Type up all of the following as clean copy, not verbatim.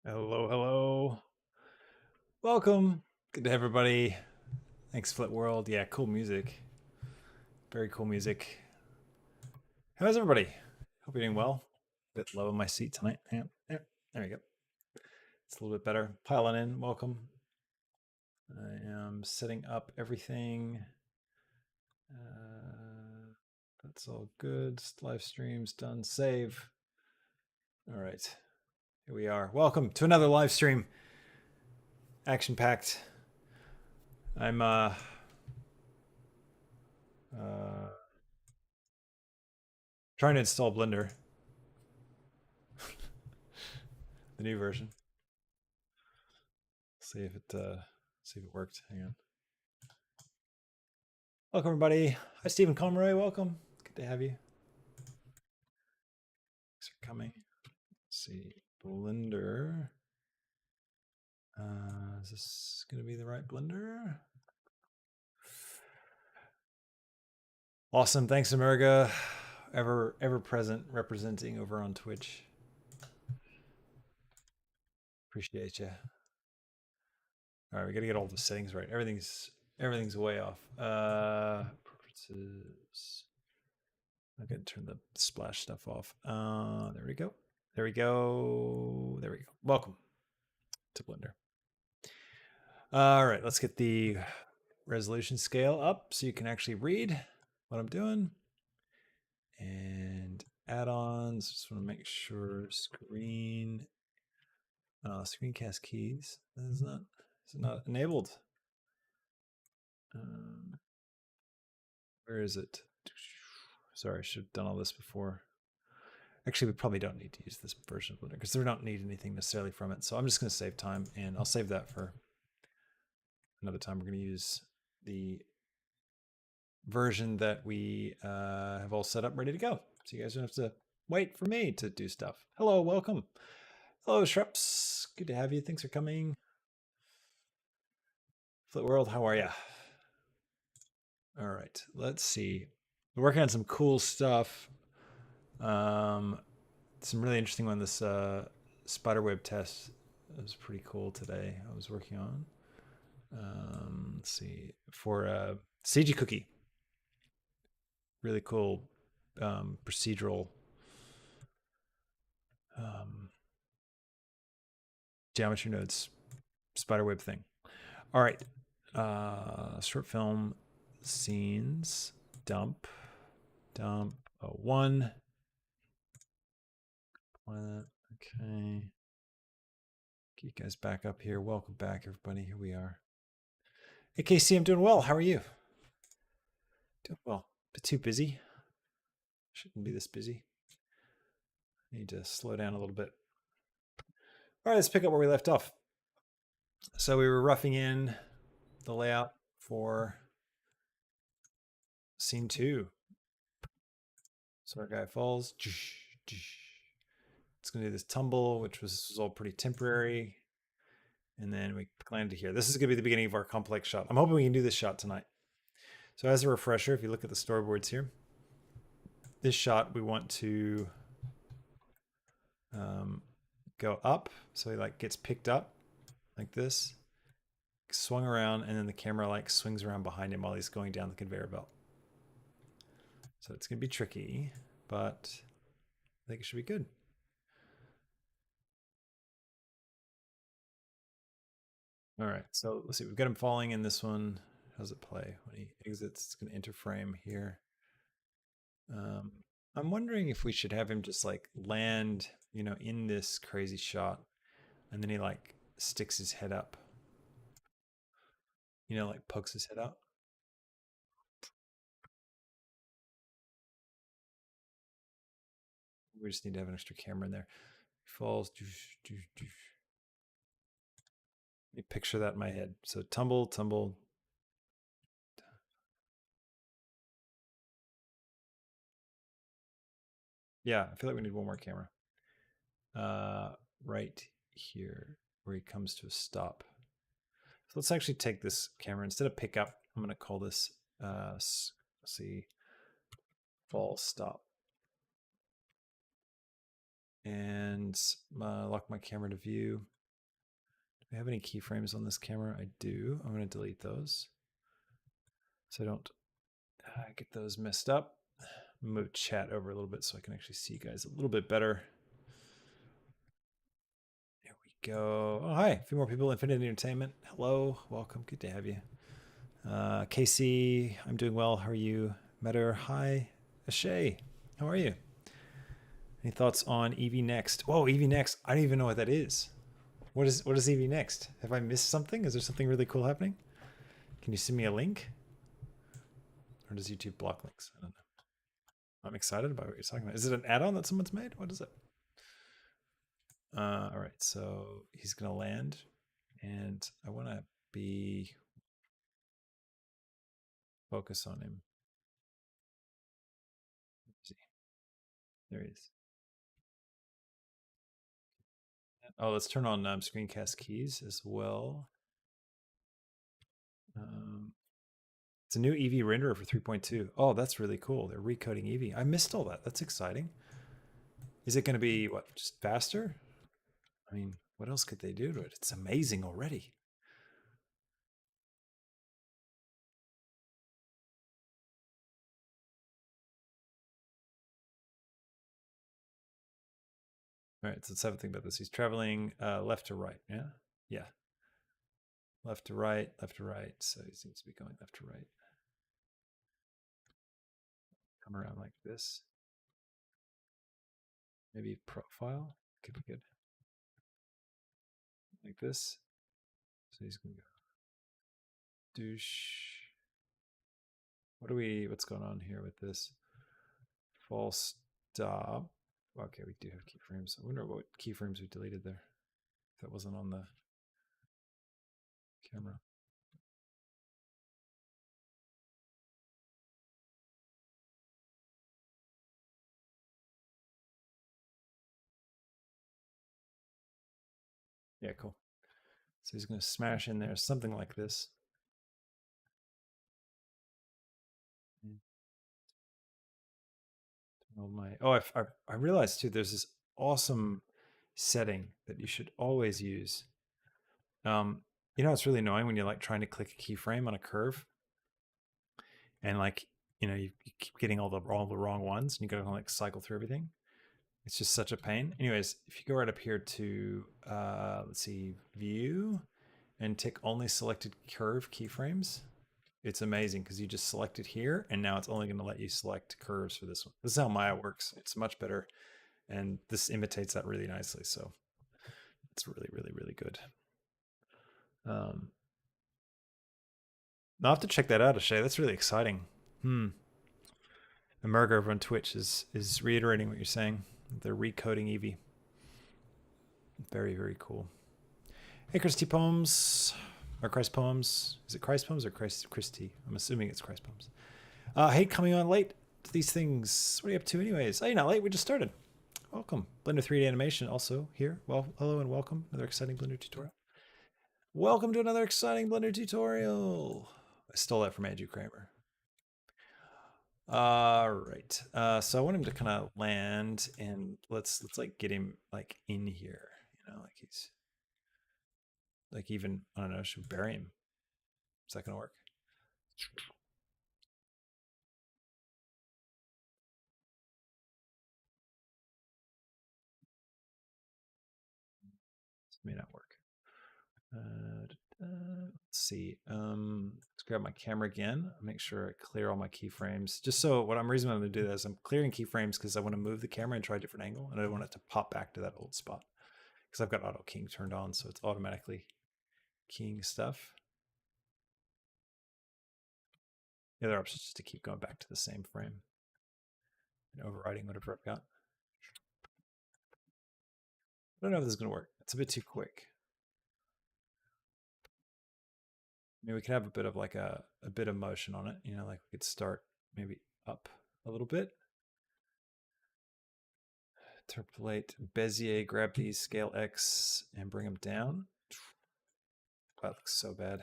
Hello, hello. Welcome. Good to have everybody. Thanks, Flit World. Yeah, cool music. Very cool music. How's everybody? Hope you're doing well. Bit low in my seat tonight. Yeah, there we go. It's a little bit better. Piling in. Welcome. I am setting up everything. That's all good. Live stream's done. Save. All right. Here we are. Welcome to another live stream. Action packed. I'm trying to install Blender, the new version. See if it worked. Hang on. Welcome everybody. Hi Stephen Conroy. Welcome. Good to have you. Thanks for coming. Let's see, Blender. Is this going to be the right Blender? Awesome. Thanks, America. Ever present, representing over on Twitch. Appreciate you. All right, we got to get all the settings right. Everything's way off. Preferences. I'm gonna turn the splash stuff off. There we go. There we go. There we go. Welcome to Blender. All right, let's get the resolution scale up so you can actually read what I'm doing. And add-ons, just want to make sure screencast keys is not enabled. Where is it? Sorry, I should have done all this before. Actually, we probably don't need to use this version of Blender because we don't need anything necessarily from it. So I'm just going to save time, and I'll save that for another time. We're going to use the version that we have all set up, ready to go. So you guys don't have to wait for me to do stuff. Hello, welcome. Hello, Shreps. Good to have you. Thanks for coming. Flit World, how are you? All right, let's see. We're working on some cool stuff. Some really interesting one. This spiderweb test was pretty cool today. I was working on. Let's see, for CG Cookie. Really cool procedural geometry nodes spiderweb thing. All right, short film scenes dump 1. Okay, get you guys back up here. Welcome back, everybody. Here we are. Hey KC, I'm doing well. How are you? Doing well. Bit too busy. Shouldn't be this busy. Need to slow down a little bit. All right, let's pick up where we left off. So we were roughing in the layout for scene 2. So our guy falls. It's going to do this tumble, which was all pretty temporary. And then we landed here. This is going to be the beginning of our complex shot. I'm hoping we can do this shot tonight. So as a refresher, if you look at the storyboards here, this shot we want to go up. So he like gets picked up like this, swung around, and then the camera like swings around behind him while he's going down the conveyor belt. So it's going to be tricky, but I think it should be good. All right, so let's see. We've got him falling in this one. How does it play? When he exits, it's going to enter frame here. I'm wondering if we should have him just like land, in this crazy shot, and then he like sticks his head up. Like pokes his head out. We just need to have an extra camera in there. He falls. Let me picture that in my head. So tumble, tumble. Yeah, I feel like we need one more camera. Right here, where he comes to a stop. So let's actually take this camera. Instead of pick up, I'm going to call this, let's see, fall stop. and lock my camera to view. Do we have any keyframes on this camera? I do. I'm going to delete those so I don't get those messed up. Move chat over a little bit so I can actually see you guys a little bit better. There we go. Oh, hi. A few more people. Infinity Entertainment. Hello. Welcome. Good to have you. Casey, I'm doing well. How are you? Metter, hi. Ashay, how are you? Any thoughts on EV Next? Whoa, EV Next. I don't even know what that is. What is EV Next? Have I missed something? Is there something really cool happening? Can you send me a link? Or does YouTube block links? I don't know. I'm excited about what you're talking about. Is it an add-on that someone's made? What is it? All right, so he's gonna land, and I want to be focus on him. See, there he is. Oh, let's turn on screencast keys as well. It's a new Eevee renderer for 3.2. Oh, that's really cool. They're recoding Eevee. I missed all that. That's exciting. Is it going to be, what, just faster? I mean, what else could they do to it? It's amazing already. All right, so let's have a think about this. He's traveling left to right, yeah? Yeah. Left to right, left to right. So he seems to be going left to right. Come around like this. Maybe profile could be good. Like this. So he's going to go douche. What's going on here with this? False stop. Okay, we do have keyframes. I wonder what keyframes we deleted there. If that wasn't on the camera. Yeah, cool. So he's going to smash in there something like this. Oh, I realized too, there's this awesome setting that you should always use. You know, it's really annoying when you're like trying to click a keyframe on a curve and like, you keep getting all the wrong ones and you gotta like cycle through everything. It's just such a pain. Anyways, if you go right up here to, let's see, view and tick only selected curve keyframes, it's amazing because you just select it here and now it's only going to let you select curves for this one. This is how Maya works. It's much better. And this imitates that really nicely. So it's really, really, really good. I'll have to check that out, Ashay. That's really exciting. America over on Twitch is reiterating what you're saying. They're recoding Eevee. Very, very cool. Hey, Christy Poems. Or Christ Poems. Is it Christ Poems or Christy? I'm assuming it's Christ Poems. Hate coming on late to these things. What are you up to anyways? Oh, you're not late. We just started. Welcome. Blender 3D animation also here. Well, hello and welcome. Another exciting Blender tutorial. Welcome to another exciting Blender tutorial. I stole that from Andrew Kramer. All right. So I want him to kind of land and let's like get him like in here, like he's like even, I don't know, should we bury him? Is that going to work? This may not work. Let's see. Let's grab my camera again. Make sure I clear all my keyframes. Just so reason I'm going to do this, I'm clearing keyframes because I want to move the camera and try a different angle, and I don't want it to pop back to that old spot because I've got auto keying turned on, so it's automatically keying stuff. The other option is just to keep going back to the same frame and overriding whatever I've got. I don't know if this is going to work. It's a bit too quick. Maybe we could have a bit of like a bit of motion on it, like we could start maybe up a little bit. Interpolate, Bezier, grab these, scale X, and bring them down. That looks so bad.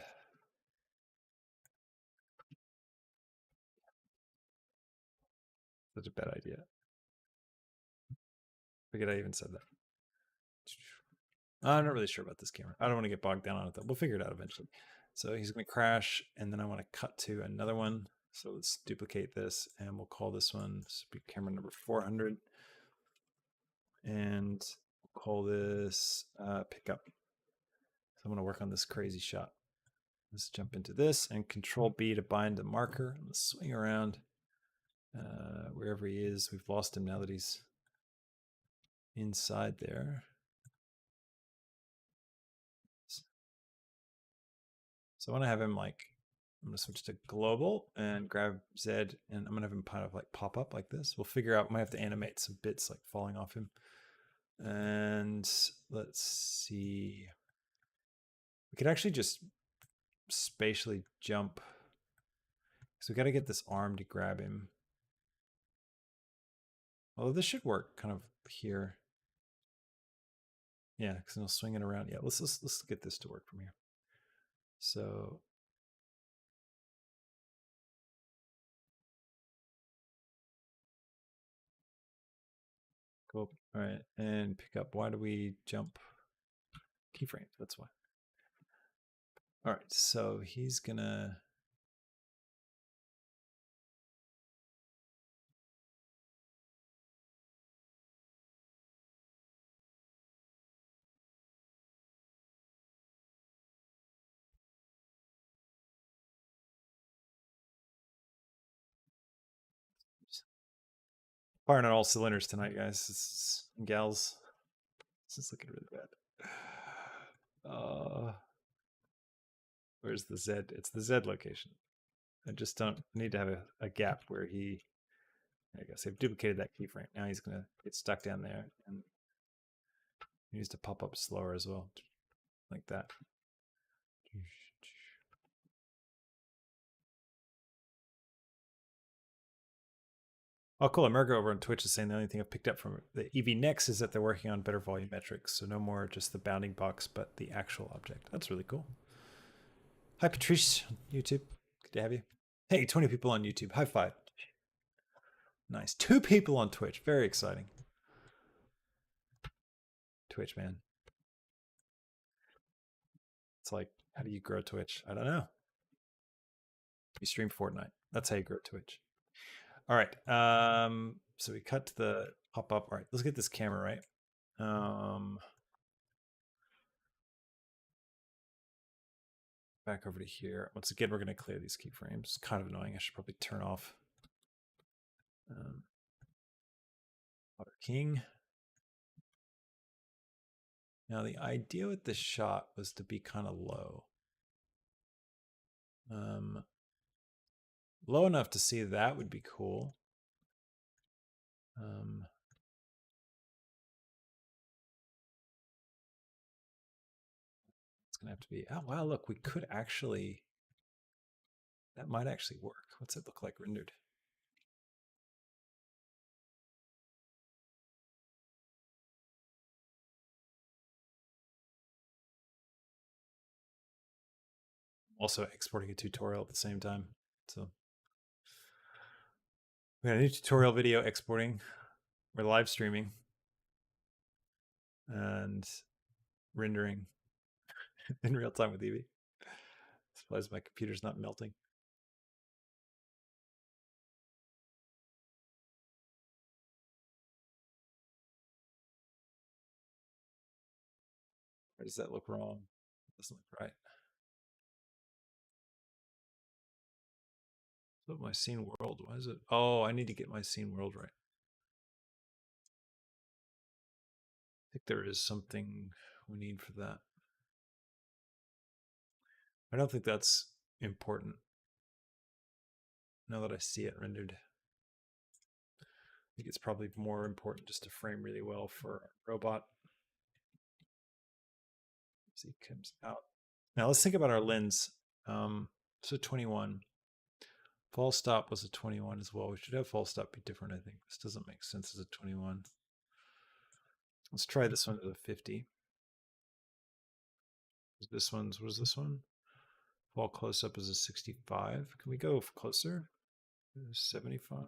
Such a bad idea. Forget I even said that. I'm not really sure about this camera. I don't want to get bogged down on it though. We'll figure it out eventually. So he's going to crash, and then I want to cut to another one. So let's duplicate this, and we'll call this one camera number 400. And we'll call this pickup. So I'm going to work on this crazy shot. Let's jump into this and Control B to bind the marker. Let's swing around wherever he is. We've lost him now that he's inside there. So I want to have him like, I'm going to switch to global and grab Z, and I'm going to have him kind of like pop up like this. We'll figure out, might have to animate some bits like falling off him. And let's see. We could actually just spatially jump. So we got to get this arm to grab him. Although this should work kind of here. Yeah, because it'll swing it around. Yeah, let's get this to work from here. So go, all right, and pick up. Why do we jump? Keyframes, that's why. All right, so he's gonna firing on all cylinders tonight, guys. Gals. This is looking really bad. Where's the Z? It's the Z location. I just don't need to have a gap where he, I guess I've duplicated that keyframe. Now he's going to get stuck down there, and he needs to pop up slower as well, like that. Oh, cool. America over on Twitch is saying the only thing I've picked up from the EV Next is that they're working on better volumetrics. So no more just the bounding box, but the actual object. That's really cool. Hi, Patrice, YouTube. Good to have you. Hey, 20 people on YouTube. High five. Nice. 2 people on Twitch. Very exciting. Twitch, man. It's like, how do you grow Twitch? I don't know. You stream Fortnite. That's how you grow Twitch. All right. So we cut to the pop up. All right, let's get this camera right. Back over to here. Once again, we're going to clear these keyframes. It's kind of annoying. I should probably turn off Water King. Now the idea with this shot was to be kind of low. Low enough to see that would be cool. It's gonna have to be, oh wow, look, we could actually, that might actually work. What's it look like rendered? Also exporting a tutorial at the same time. So we got a new tutorial video exporting. We're live streaming and rendering in real time with Eevee. Surprised my computer's not melting. Or does that look wrong? It doesn't look right. So my scene world, why is it? Oh, I need to get my scene world right. I think there is something we need for that. I don't think that's important now that I see it rendered. I think it's probably more important just to frame really well for a robot. As he comes out. Now let's think about our lens. So 21. Fall stop was a 21 as well. We should have fall stop be different, I think. This doesn't make sense as a 21. Let's try this one as a 50. This one's, what is this one? Fall close up is a 65. Can we go closer? 75.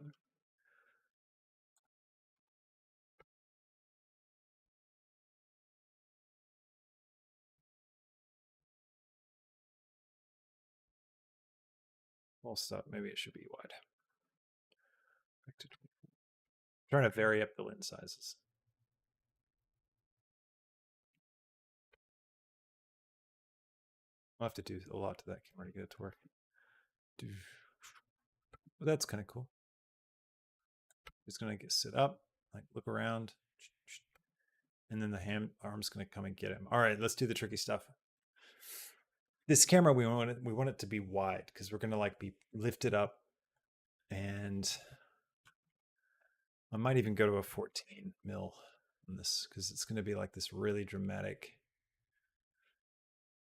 Full stop. Maybe it should be wide. Back to 24. Trying to vary up the lens sizes. I'll have to do a lot to that camera to get it to work. Well, that's kind of cool. It's going to get sit up, like look around, and then the arm's going to come and get him. All right, let's do the tricky stuff. This camera, we want it to be wide because we're going to like be lifted up, and I might even go to a 14 mil on this because it's going to be like this really dramatic,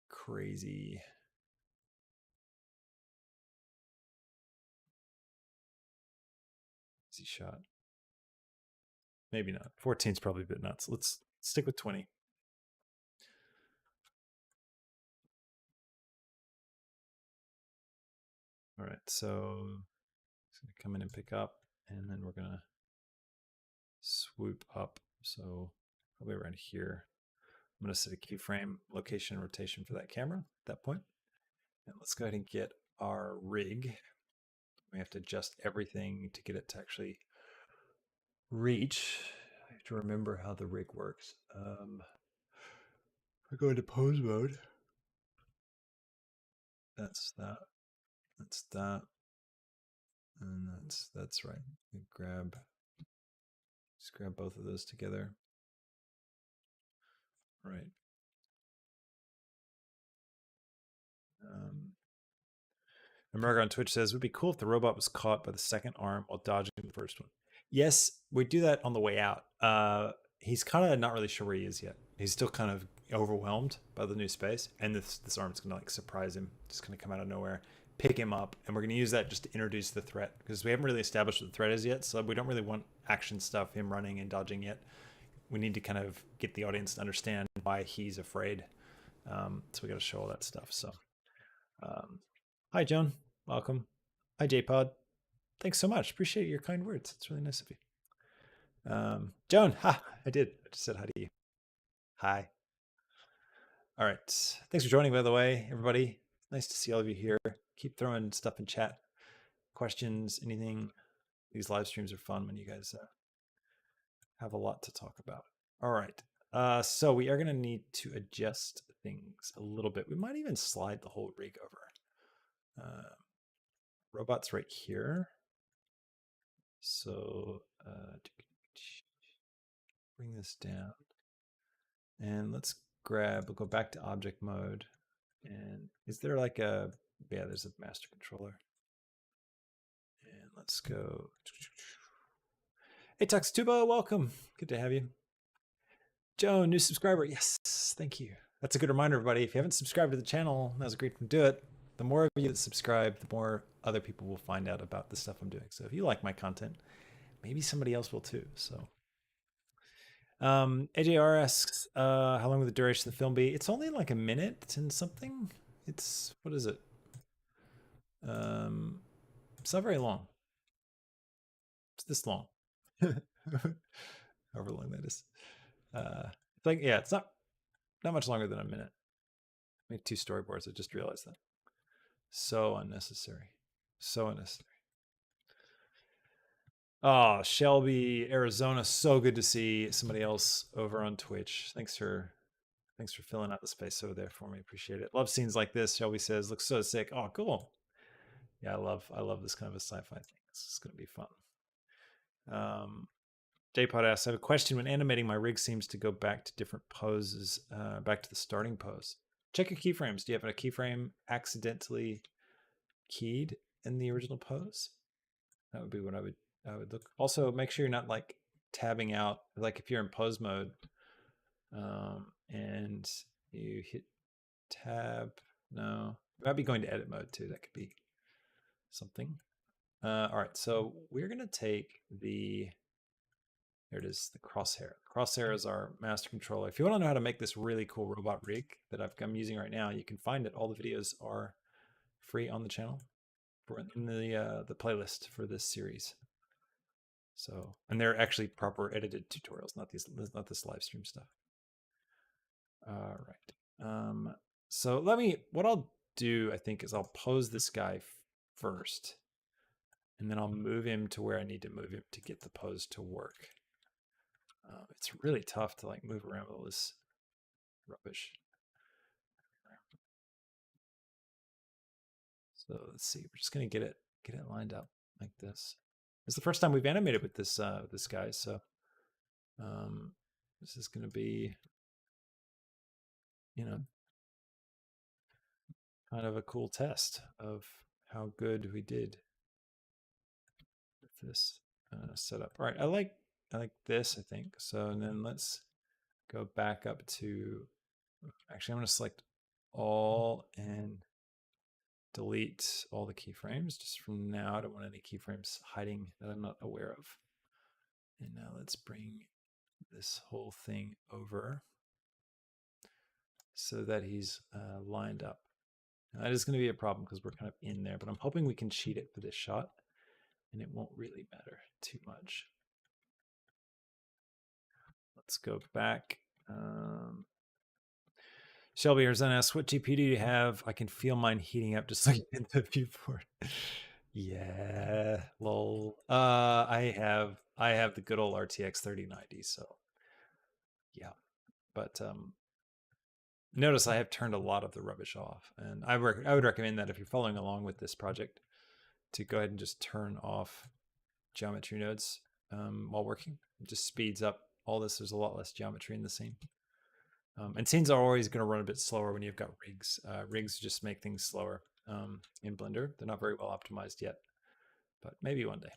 crazy. Easy shot. Maybe not. 14 is probably a bit nuts. Let's stick with 20. All right, so it's going to come in and pick up, and then we're going to swoop up. So probably around here. I'm going to set a keyframe location and rotation for that camera at that point. And let's go ahead and get our rig. We have to adjust everything to get it to actually reach. I have to remember how the rig works. I go into pose mode. That's that. That's that. And that's right. We just grab both of those together. Right. America on Twitch says, it would be cool if the robot was caught by the second arm while dodging the first one. Yes, we do that on the way out. He's kind of not really sure where he is yet. He's still kind of overwhelmed by the new space, and this arm's gonna like surprise him. Just gonna come out of nowhere, pick him up, and we're gonna use that just to introduce the threat because we haven't really established what the threat is yet. So we don't really want action stuff, him running and dodging yet. We need to kind of get the audience to understand why he's afraid. So we got to show all that stuff. So, hi Joan, welcome. Hi JPod, thanks so much. Appreciate your kind words. It's really nice of you. Joan, ha, I just said hi to you. Hi. All right, thanks for joining, by the way, everybody. Nice to see all of you here. Keep throwing stuff in chat, questions, anything. These live streams are fun when you guys have a lot to talk about. All right, so we are going to need to adjust things a little bit. We might even slide the whole rig over. Robot's right here. So bring this down. And let's we'll go back to object mode. And is there like yeah, there's a master controller. And let's go. Hey, Tuxtuba, welcome. Good to have you. Joe, new subscriber. Yes, thank you. That's a good reminder, everybody. If you haven't subscribed to the channel, now's a great time to do it. The more of you that subscribe, the more other people will find out about the stuff I'm doing. So if you like my content, maybe somebody else will too. So AJR asks, how long will the duration of the film be? It's only like a minute and something. It's, what is it? It's not very long. It's this long. However long that is. It's like, yeah, it's not much longer than a minute. I made 2 storyboards. I just realized that. So unnecessary. So unnecessary. Oh, Shelby, Arizona. So good to see somebody else over on Twitch. Thanks for filling out the space over there for me. Appreciate it. Love scenes like this. Shelby says, looks so sick. Oh, cool. Yeah, I love this kind of a sci-fi thing. It's gonna be fun. JPod asks, I have a question. When animating, my rig seems to go back to different poses, back to the starting pose. Check your keyframes. Do you have a keyframe accidentally keyed in the original pose? That would be what I would look. Also, make sure you're not like tabbing out. Like if you're in pose mode, and you hit tab, no, you might be going to edit mode too. That could be something. All right, so we're gonna take there it is, the crosshair. Crosshair is our master controller. If you want to know how to make this really cool robot rig that I'm using right now, you can find it. All the videos are free on the channel in the playlist for this series. So, and they're actually proper edited tutorials, not this live stream stuff. All right. So what I'll do, I think, is I'll pose this guy first. And then I'll move him to where I need to move him to get the pose to work. It's really tough to like move around with all this rubbish. So let's see. We're just gonna get it lined up like this. It's the first time we've animated with this guy, so this is gonna be, you know, kind of a cool test of how good we did with this setup. All right, I like this, I think. So and then let's go back up to, actually I'm going to select all and delete all the keyframes just from now. I don't want any keyframes hiding that I'm not aware of. And now let's bring this whole thing over so that he's lined up. Now, that is going to be a problem because we're kind of in there, but I'm hoping we can cheat it for this shot and it won't really matter too much. Let's go back. Shelby Arizona asks, what GPU do you have? I can feel mine heating up just like in the viewport. Yeah, lol. I have the good old RTX 3090, so yeah. But notice I have turned a lot of the rubbish off, and I would recommend that if you're following along with this project, to go ahead and just turn off geometry nodes while working. It just speeds up all this. There's a lot less geometry in the scene. And scenes are always going to run a bit slower when you've got rigs. Rigs just make things slower in Blender. They're not very well optimized yet, but maybe one day.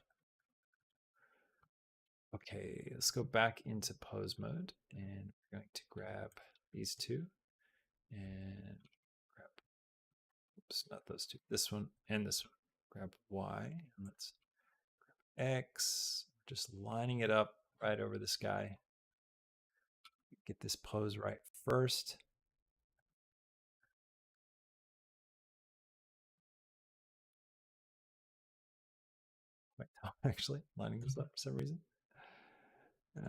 Okay, let's go back into pose mode, and we're going to grab these two and grab, oops, not those two, this one and this one. Grab Y, and let's grab X, just lining it up right over this guy. Get this pose right first. Wait, actually, lining this up for some reason. I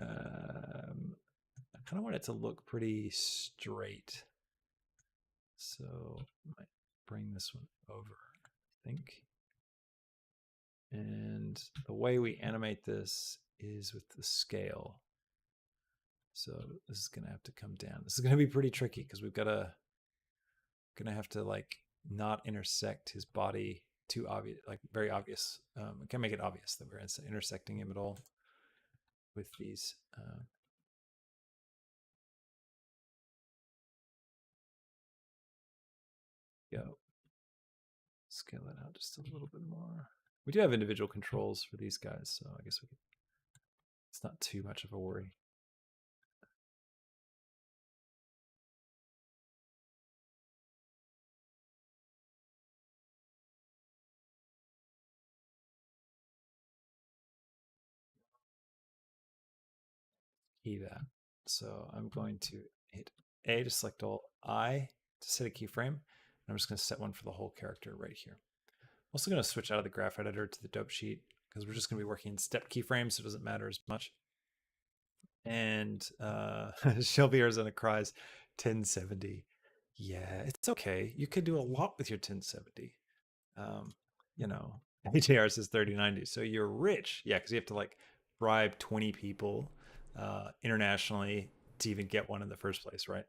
kind of want it to look pretty straight. So I might bring this one over, I think. And the way we animate this is with the scale. So this is going to have to come down. This is going to be pretty tricky because we've got to, going to have to like not intersect his body too obvious, like very obvious. We can make it obvious that we're intersecting him at all with these. Go. Scale it out just a little bit more. We do have individual controls for these guys, so I guess we could, it's not too much of a worry. Key that. So I'm going to hit A to select all, I to set a keyframe. I'm just going to set one for the whole character right here. I'm also going to switch out of the graph editor to the dope sheet because we're just going to be working in step keyframes, so it doesn't matter as much. And Shelby Arizona cries 1070. Yeah, it's okay. You could do a lot with your 1070. You know, AJR says 3090. So you're rich. Yeah, because you have to like bribe 20 people internationally to even get one in the first place, right?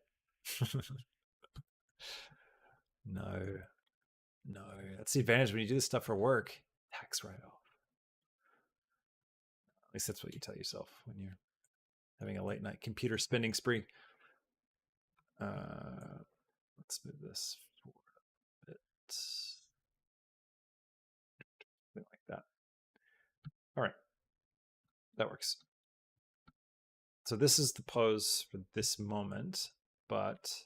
No, that's the advantage when you do this stuff for work. Tax write-off. At least that's what you tell yourself when you're having a late night computer spending spree. Let's move this forward a bit. Something like that. All right, that works. So this is the pose for this moment, but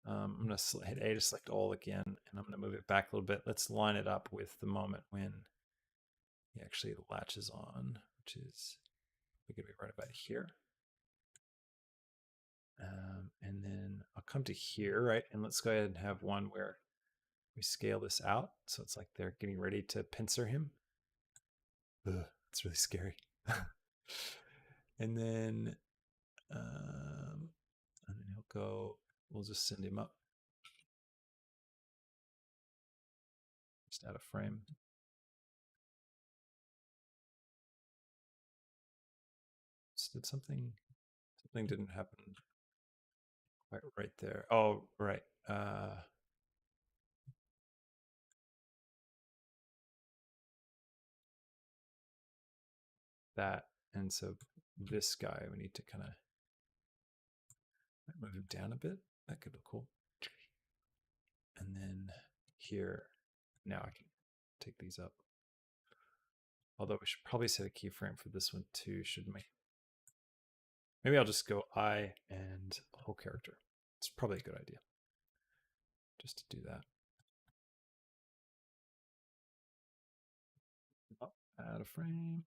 I'm going to hit A to select all again, and I'm going to move it back a little bit. Let's line it up with the moment when he actually latches on, which is going to be right about here. And then I'll come to here, right? And let's go ahead and have one where we scale this out. So it's like they're getting ready to pincer him. Ugh, it's really scary. And then he'll go, we'll just send him up. Just add a frame. Did something didn't happen quite right there. Oh, right. That, and so this guy, we need to kind of move him down a bit. That could look cool. And then here, now I can take these up. Although we should probably set a keyframe for this one too, shouldn't we? Maybe I'll just go I and whole character. It's probably a good idea just to do that. Oh, add a frame.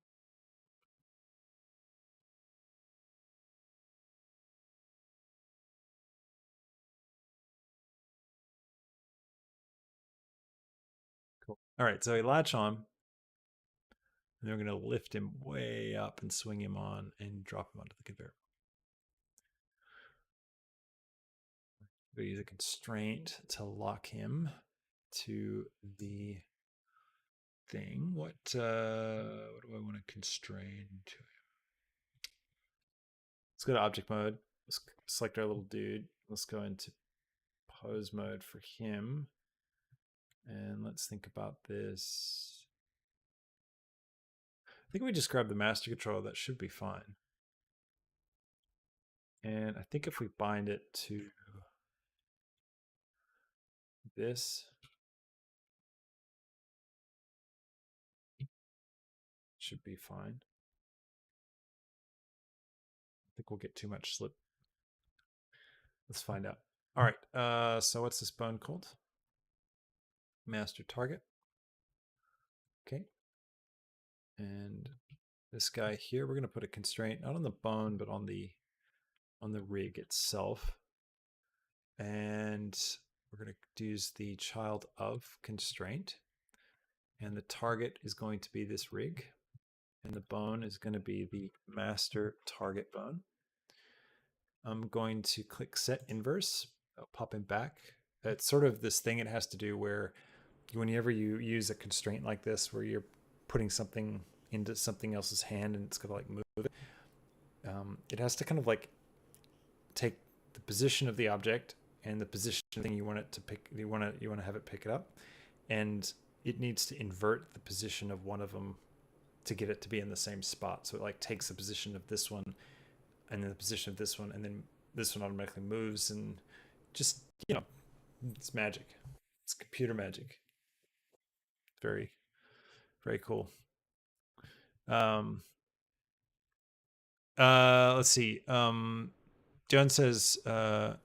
Cool. All right, so we latch on. And then we're going to lift him way up and swing him on and drop him onto the conveyor. We use a constraint to lock him to the thing. What do I want to constrain to? Let's go to object mode. Let's select our little dude. Let's go into pose mode for him. And let's think about this. I think we just grab the master controller. That should be fine. And I think if we bind it to this, should be fine. I think we'll get too much slip. Let's find out. All right, so what's this bone called? Master target. Okay. And this guy here, we're going to put a constraint, not on the bone, but on the rig itself. And we're going to use the child of constraint. And the target is going to be this rig. And the bone is going to be the master target bone. I'm going to click set inverse. I'll pop him back. It's sort of this thing it has to do where whenever you use a constraint like this, where you're putting something into something else's hand and it's going to like move it, it has to kind of like take the position of the object and the position of the thing you want it to pick. You want to have it pick it up, and it needs to invert the position of one of them to get it to be in the same spot. So it like takes the position of this one and then the position of this one, and then this one automatically moves, and just, it's magic. It's computer magic. Very, very cool. Let's see. Joan says, I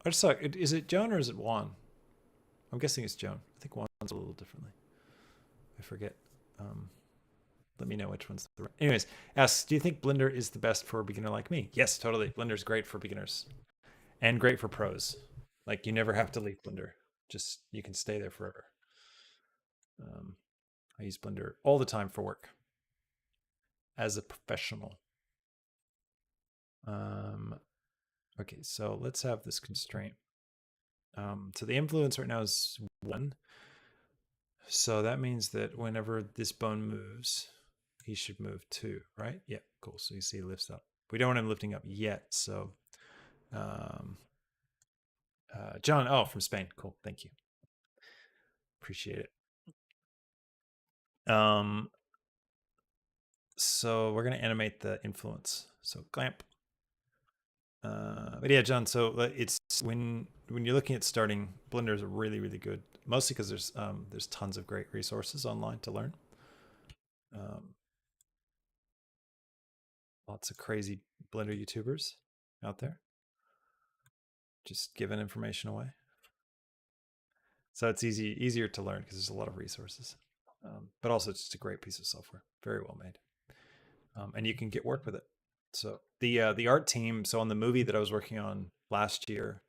just saw, is it Joan or is it Juan? I'm guessing it's Joan. I think Juan's a little differently. I forget. Let me know which one's the right. Anyways, asks, do you think Blender is the best for a beginner like me? Yes, totally. Blender's great for beginners and great for pros. Like, you never have to leave Blender. Just, you can stay there forever. I use Blender all the time for work as a professional. Okay, so let's have this constraint. So the influence right now is 1. So that means that whenever this bone moves, he should move 2, right? Yeah, cool. So you see he lifts up. We don't want him lifting up yet. So John, oh, from Spain. Cool. Thank you. Appreciate it. So we're going to animate the influence. So clamp. But yeah, John, so it's when you're looking at starting, Blender is really, really good. Mostly because there's tons of great resources online to learn. Lots of crazy Blender YouTubers out there, just giving information away. So it's easier to learn because there's a lot of resources, but also it's just a great piece of software, very well made, and you can get work with it. So the art team, so on the movie that I was working on last year,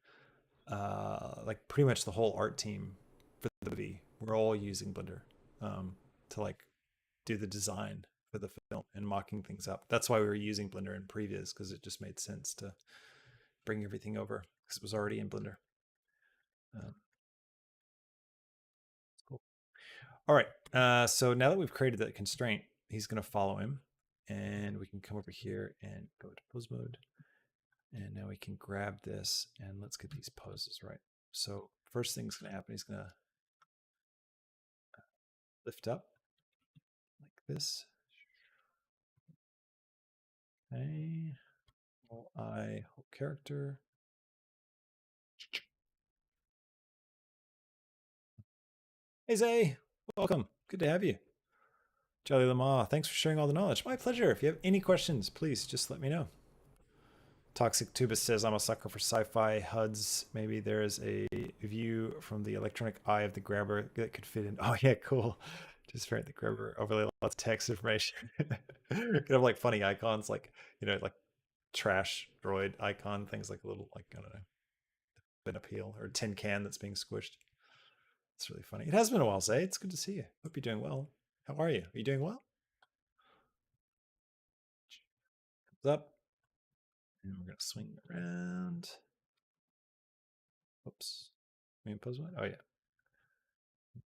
like pretty much the whole art team for the movie, we're all using Blender to like do the design for the film and mocking things up. That's why we were using Blender in previous, because it just made sense to bring everything over because it was already in Blender. All right. So now that we've created that constraint, he's going to follow him. And we can come over here and go to pose mode. And now we can grab this and let's get these poses right. So first thing's going to happen, he's going to lift up like this. Okay. Whole eye, whole character. Hey Zay, welcome. Good to have you. Charlie Lamar, thanks for sharing all the knowledge. My pleasure. If you have any questions, please just let me know. Toxic Tubus says, I'm a sucker for sci-fi HUDs. Maybe there's a view from the electronic eye of the grabber that could fit in. Oh yeah, cool. Just right, the grabber overlay lots of text information. Could have like funny icons, like, like trash droid icon, things like a little, like, I don't know, bin appeal or tin can that's being squished. It's really funny. It has been a while, Zay. It's good to see you. Hope you're doing well. How are you? Are you doing well? Thumbs up. And we're going to swing around. Oops. Main pose one? Oh, yeah.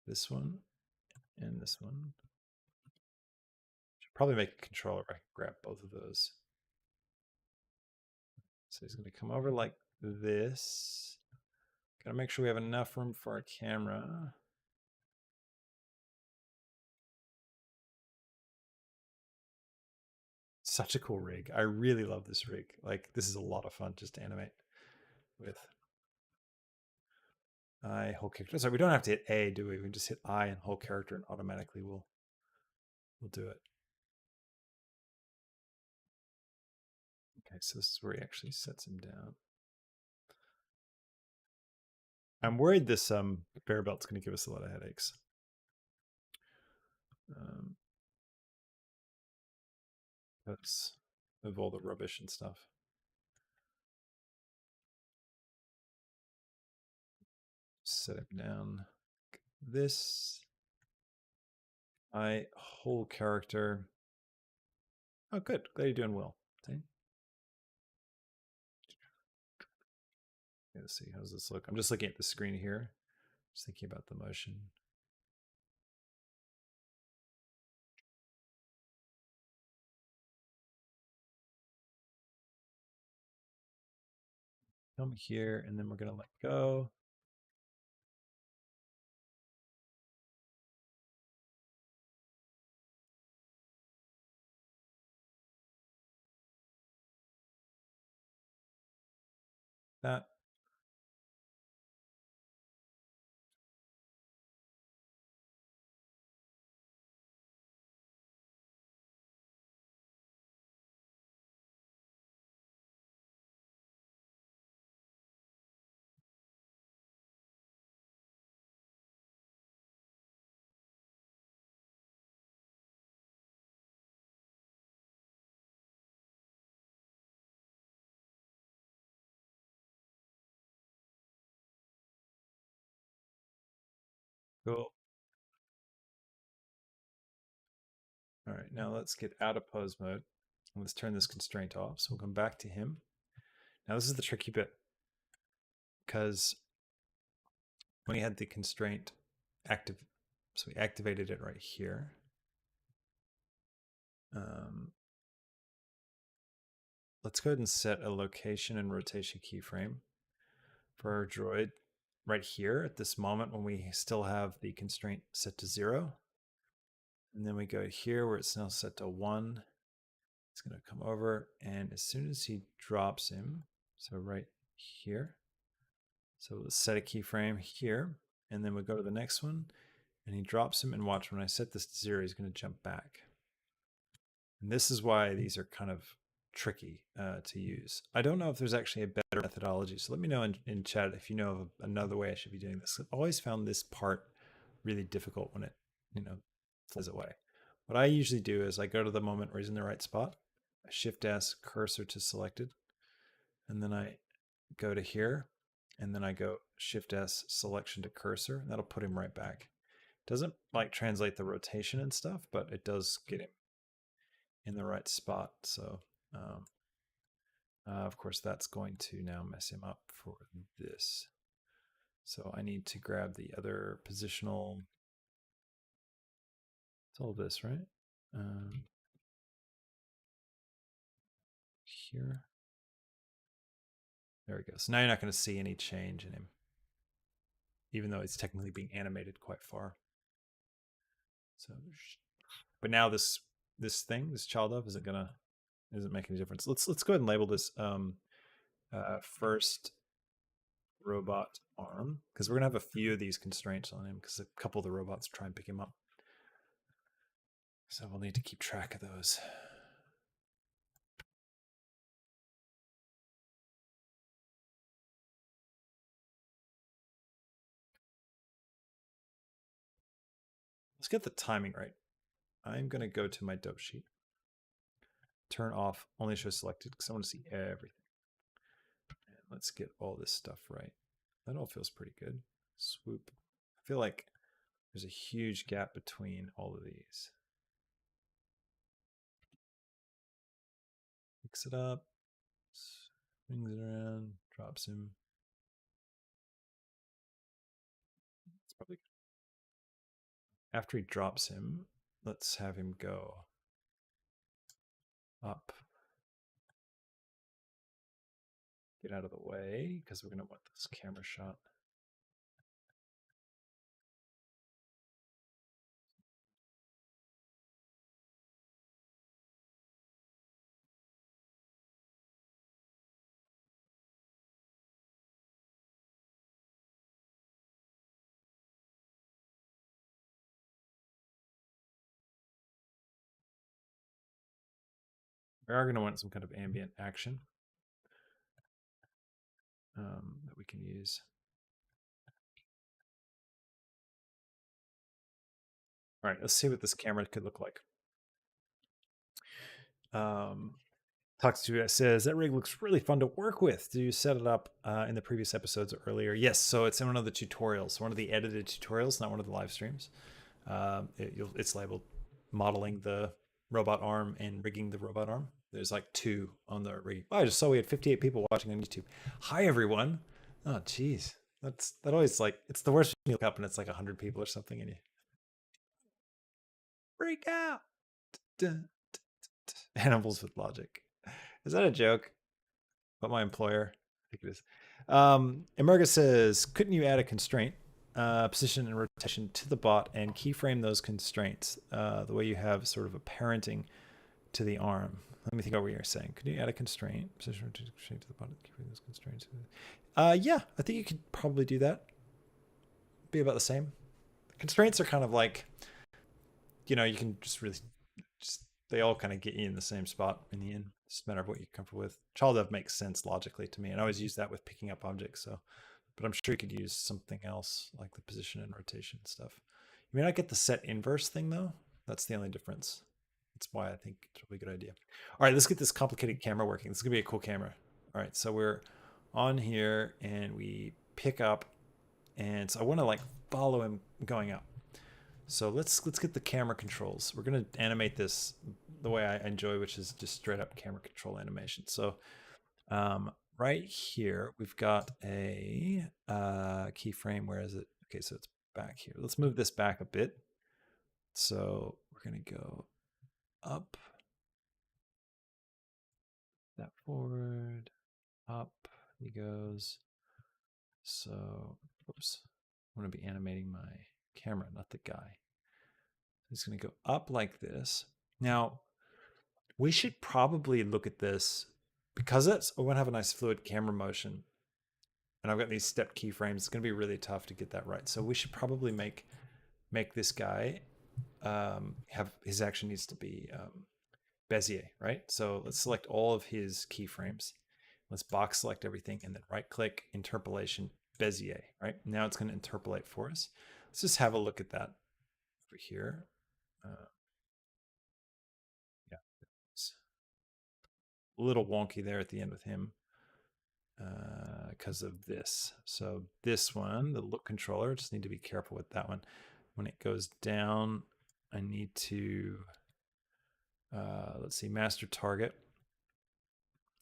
This one and this one. Should probably make a controller where I can grab both of those. So he's going to come over like this. Got to make sure we have enough room for our camera. Such a cool rig. I really love this rig. Like, this is a lot of fun just to animate with. I whole character. Sorry, we don't have to hit A, do we? We can just hit I and whole character, and automatically we'll do it. Okay, so this is where he actually sets him down. I'm worried this bear belt's going to give us a lot of headaches. That's of all the rubbish and stuff. Set him down. This I whole character. Oh, good. Glad you're doing well. See? Let's see. How's this look? I'm just looking at the screen here. Just thinking about the motion. Come here, and then we're going to let go. That. Cool. All right, now let's get out of pose mode. Let's turn this constraint off. So we'll come back to him. Now this is the tricky bit, because when we had the constraint active, so we activated it right here. Let's go ahead and set a location and rotation keyframe for our droid right here at this moment when we still have the constraint set to 0. And then we go here where it's now set to 1. It's going to come over, and as soon as he drops him, so right here, so let's set a keyframe here, and then we go to the next one, and he drops him, and watch, when I set this to 0, he's going to jump back. And this is why these are kind of tricky to use. I don't know if there's actually a better methodology, so let me know in chat if you know of another way I should be doing this. I've always found this part really difficult when it, flies away. What I usually do is I go to the moment where he's in the right spot, I Shift S, cursor to selected, and then I go to here, and then I go Shift S, selection to cursor, and that'll put him right back. Doesn't like translate the rotation and stuff, but it does get him in the right spot. So of course that's going to now mess him up for this. So I need to grab the other positional It's all this, right? Here. There we go. So now you're not going to see any change in him, even though it's technically being animated quite far. So, but now this thing, this child of, isn't make any difference. Let's go ahead and label this first robot arm, because we're gonna have a few of these constraints on him because a couple of the robots try and pick him up. So we'll need to keep track of those. Let's get the timing right. I'm going to go to my dope sheet. Turn off only show selected because I want to see everything. And let's get all this stuff right. That all feels pretty good. Swoop. I feel like there's a huge gap between all of these. Picks it up, swings it around, drops him. It's probably good. After he drops him, let's have him go up. Get out of the way because we're going to want this camera shot. We are going to want some kind of ambient action that we can use. All right, let's see what this camera could look like. Talks to it, says that rig looks really fun to work with. Do you set it up in the previous episodes or earlier? Yes, so it's in one of the tutorials, one of the edited tutorials, not one of the live streams. It's labeled modeling the robot arm and rigging the robot arm. There's like 2 on the rig. Oh, I just saw we had 58 people watching on YouTube. Hi everyone. Oh geez, that always like, it's the worst when you look up and it's like 100 people or something and you freak out. Animals with logic. Is that a joke? But my employer, I think it is. Emerga says, couldn't you add a constraint, position and rotation to the bot and keyframe those constraints the way you have sort of a parenting to the arm? Let me think about what you're saying. Could you add a constraint, position rotation constraint to the bot and keyframe those constraints? Yeah, I think you could probably do that. Be about the same. Constraints are kind of like, you can just really they all kind of get you in the same spot in the end. It's just a matter of what you're comfortable with. Child of makes sense logically to me, and I always use that with picking up objects. So, but I'm sure you could use something else like the position and rotation stuff. You may not get the set inverse thing though. That's the only difference. That's why I think it's really a good idea. All right, let's get this complicated camera working. This is gonna be a cool camera. All right, so we're on here and we pick up, and so I want to like follow him going up. So let's get the camera controls. We're gonna animate this the way I enjoy, which is just straight up camera control animation. So right here we've got a keyframe. Where is it? Okay, so it's back here. Let's move this back a bit. So we're gonna go up, that forward, up he goes. So oops, I want to be animating my camera, not the guy. It's going to go up like this. Now, we should probably look at this because I want to have a nice fluid camera motion. And I've got these step keyframes. It's going to be really tough to get that right. So we should probably make this guy have his action needs to be Bezier, right? So let's select all of his keyframes. Let's box select everything and then right click, interpolation, Bezier, right? Now it's going to interpolate for us. Let's just have a look at that over here. Yeah, it's a little wonky there at the end with him because of this. So this one, the look controller, just need to be careful with that one. When it goes down, I need to, let's see, master target.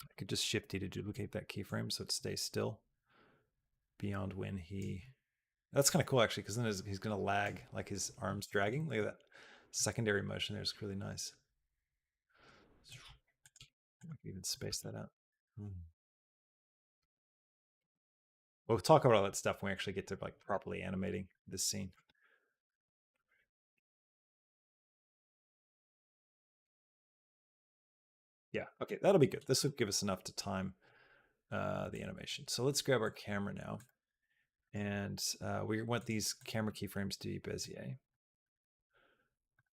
I could just shift D to duplicate that keyframe so it stays still beyond when he, that's kind of cool actually, because then he's going to lag like his arms dragging. Look at that. secondary motion there is really nice. I can even space that out. We'll talk about all that stuff when we actually get to like properly animating this scene. Yeah, okay, that'll be good. This will give us enough to time the animation. So let's grab our camera now. And we want these camera keyframes to be Bezier.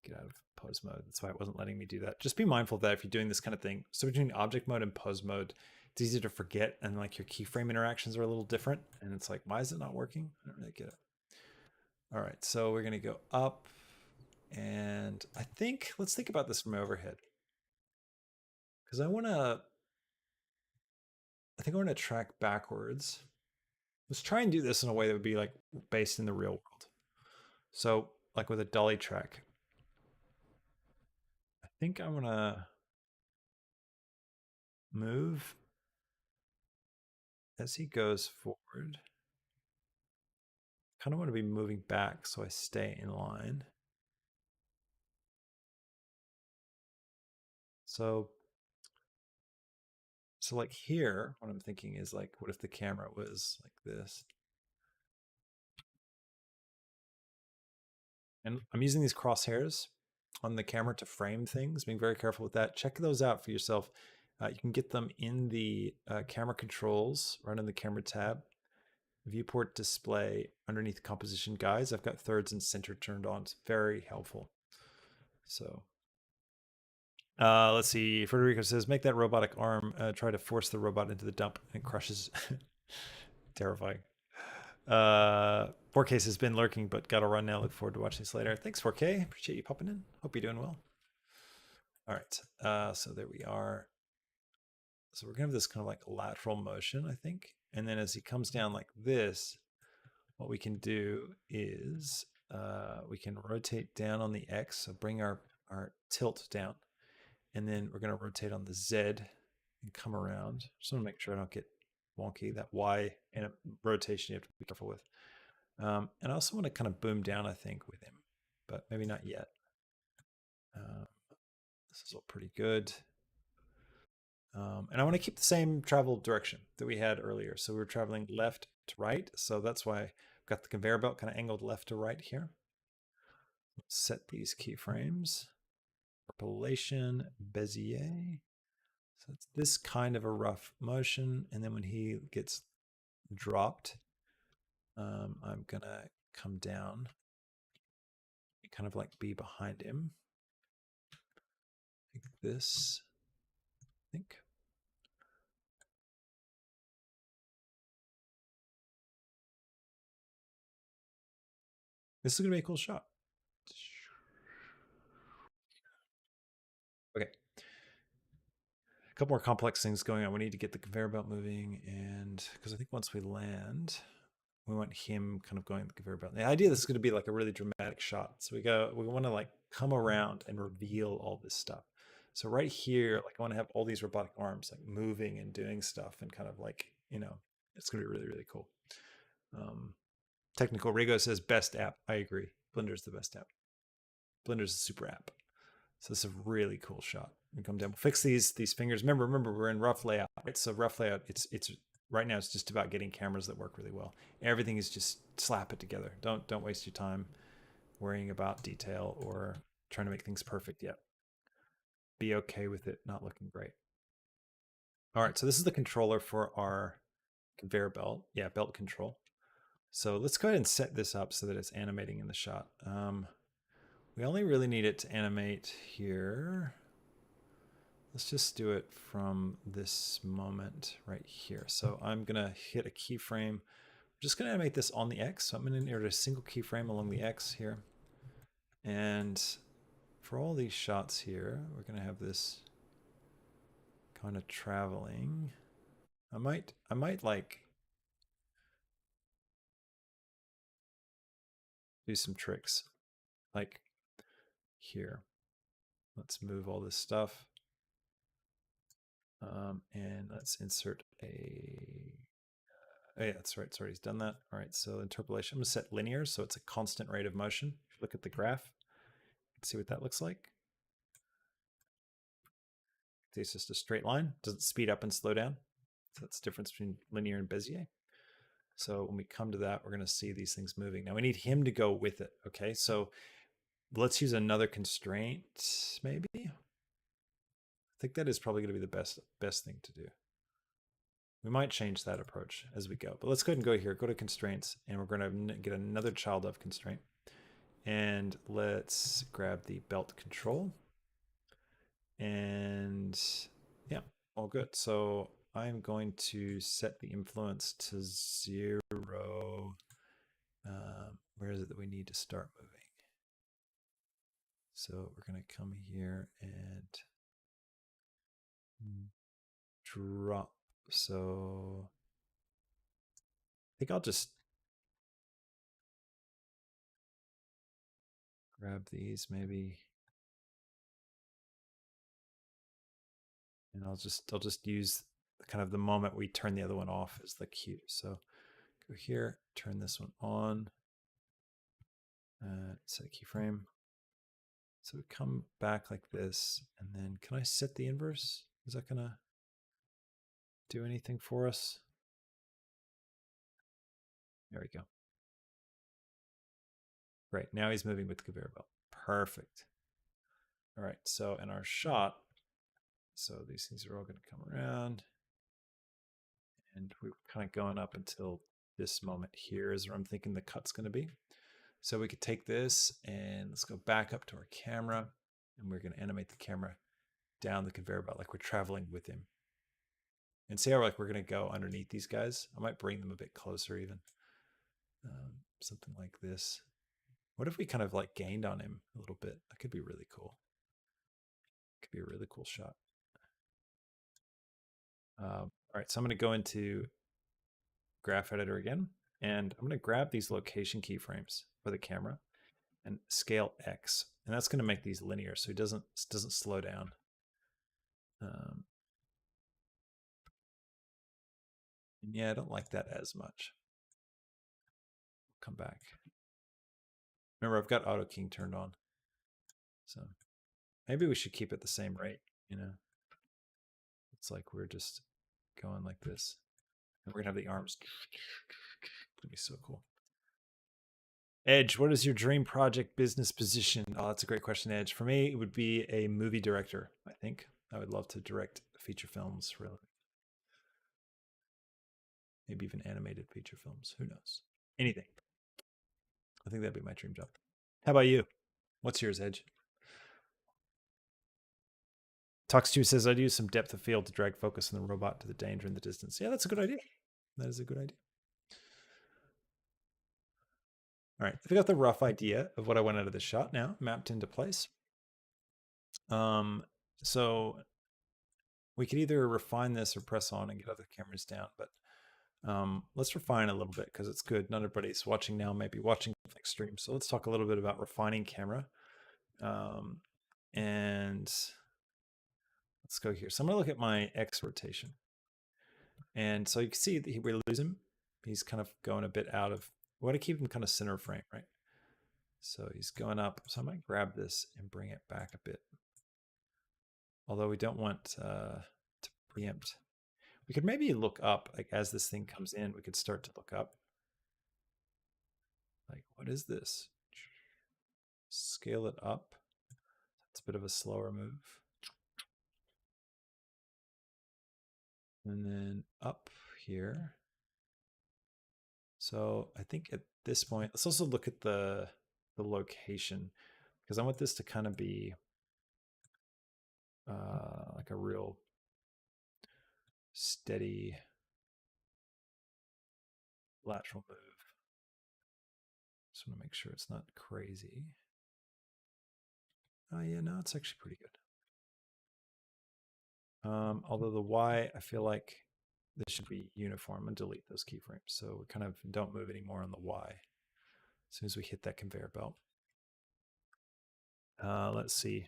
Get out of pose mode. That's why it wasn't letting me do that. Just be mindful of that if you're doing this kind of thing. So between object mode and pose mode, it's easy to forget, and like your keyframe interactions are a little different. And it's like, why is it not working? I don't really get it. All right, so we're gonna go up, and let's think about this from overhead, because I think I want to track backwards. Let's try and do this in a way that would be like based in the real world. So like with a dolly track, I think I want to move as he goes forward. Kind of want to be moving back so I stay in line. So like here, what I'm thinking is like, what if the camera was like this? And I'm using these crosshairs on the camera to frame things, being very careful with that. Check those out for yourself. You can get them in the camera controls, right in the camera tab. Viewport display underneath composition guides. I've got thirds and center turned on. It's very helpful. So let's see. Federico says, make that robotic arm try to force the robot into the dump and it crushes. Terrifying. 4K has been lurking, but gotta run now. Look forward to watching this later. Thanks, 4K. Appreciate you popping in. Hope you're doing well. All right. So there we are. So we're gonna have this kind of like lateral motion, I think. And then as he comes down like this, what we can do is we can rotate down on the X, so bring our tilt down. And then we're going to rotate on the Z and come around. Just want to make sure I don't get wonky. That Y and rotation you have to be careful with. And I also want to kind of boom down, I think, with him, but maybe not yet. This is all pretty good. And I want to keep the same travel direction that we had earlier. So we're traveling left to right. So that's why I've got the conveyor belt kind of angled left to right here. Let's set these keyframes. Interpolation, Bezier. So it's this kind of a rough motion. And then when he gets dropped, I'm going to come down and kind of like be behind him. Like this, I think. This is going to be a cool shot. Okay. A couple more complex things going on. We need to get the conveyor belt moving, and because I think once we land, we want him kind of going the conveyor belt. The idea this is going to be like a really dramatic shot. So we want to like come around and reveal all this stuff. So right here, like I want to have all these robotic arms like moving and doing stuff and kind of like, it's going to be really, really cool. Technical Rigo says best app. I agree. Blender's the best app. Blender's a super app. So this is a really cool shot. We come down, we'll fix these fingers. Remember, we're in rough layout, right? So rough layout, it's right now it's just about getting cameras that work really well. Everything is just slap it together. Don't waste your time worrying about detail or trying to make things perfect yet. Be okay with it not looking great. All right, so this is the controller for our conveyor belt. Yeah, belt control. So let's go ahead and set this up so that it's animating in the shot. We only really need it to animate here. Let's just do it from this moment right here. So I'm going to hit a keyframe. I'm just going to animate this on the X. So I'm going to insert a single keyframe along the X here. And for all these shots here, we're going to have this kind of traveling. I might like do some tricks like here. Let's move all this stuff. And let's insert oh yeah, that's right. It's already done that. All right, so interpolation. I'm going to set linear, so it's a constant rate of motion. If you look at the graph, see what that looks like. It's just a straight line. Doesn't speed up and slow down. So that's the difference between linear and Bezier. So when we come to that, we're going to see these things moving. Now we need him to go with it. Okay, so let's use another constraint, maybe. I think that is probably going to be the best thing to do. We might change that approach as we go, but let's go ahead and go here, go to constraints, and we're going to get another child of constraint. And let's grab the belt control. And yeah, all good. So I'm going to set the influence to 0. Where is it that we need to start moving? So we're going to come here and drop. So I think I'll just grab these maybe. And I'll just use kind of the moment we turn the other one off as the cue. So go here, turn this one on, set keyframe. So we come back like this, and then can I set the inverse? Is that gonna do anything for us? There we go. Right, now he's moving with the conveyor belt. Perfect. All right, so in our shot, so these things are all gonna come around, and we're kind of going up until this moment here is where I'm thinking the cut's gonna be. So we could take this and let's go back up to our camera, and we're going to animate the camera down the conveyor belt like we're traveling with him. And see how like we're going to go underneath these guys. I might bring them a bit closer even. Something like this. What if we kind of like gained on him a little bit? That could be really cool. Could be a really cool shot. All right, so I'm going to go into Graph Editor again, and I'm going to grab these location keyframes for the camera and scale X, and that's going to make these linear so it doesn't slow down. And yeah, I don't like that as much. Come back. Remember, I've got Auto King turned on, so maybe we should keep it the same rate. You know, it's like we're just going like this, and we're gonna have the arms. It'll be so cool. Edge, what is your dream project business position? Oh, that's a great question, Edge. For me, it would be a movie director. I think I would love to direct feature films, really. Maybe even animated feature films. Who knows? Anything. I think that'd be my dream job. How about you? What's yours, Edge? Talks2 says, I'd use some depth of field to drag focus on the robot to the danger in the distance. Yeah, that's a good idea. That is a good idea. All right, I've got the rough idea of what I want out of this shot now, mapped into place. So we could either refine this or press on and get other cameras down, but let's refine a little bit because it's good. Not everybody's watching now, maybe watching extreme. So let's talk a little bit about refining camera. And let's go here. So I'm going to look at my X rotation. And so you can see that we lose him. He's kind of going a bit out of, we want to keep him kind of center frame, right? So he's going up. So I might grab this and bring it back a bit. Although we don't want to preempt. We could maybe look up, like as this thing comes in, we could start to look up. Like, what is this? Scale it up. It's a bit of a slower move. And then up here. So I think at this point, let's also look at the location, because I want this to kind of be like a real steady lateral move. Just want to make sure it's not crazy. Oh yeah, no, it's actually pretty good. Although the Y, I feel like this should be uniform, and delete those keyframes. So we kind of don't move anymore on the Y as soon as we hit that conveyor belt. Let's see.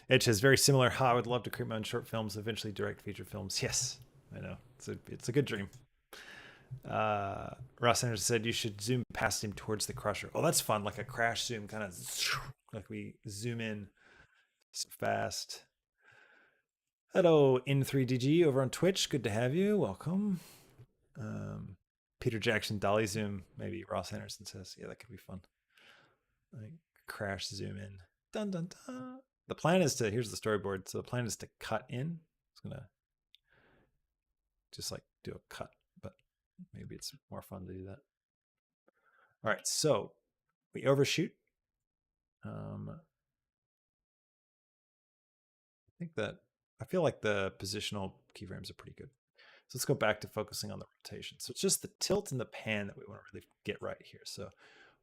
Edge has very similar. I would love to create my own short films, eventually direct feature films. Yes, I know. It's a good dream. Ross Anderson said you should zoom past him towards the crusher. Oh, that's fun. Like a crash zoom kind of like we zoom in so fast. Hello, in3DG over on Twitch. Good to have you. Welcome. Peter Jackson dolly zoom. Maybe Ross Anderson says, yeah, that could be fun. Like crash zoom in. Dun dun dun. The plan is to, here's the storyboard. So the plan is to cut in. It's gonna just like do a cut, but maybe it's more fun to do that. All right, so we overshoot. I think that I feel like the positional keyframes are pretty good. So let's go back to focusing on the rotation. So it's just the tilt and the pan that we want to really get right here. So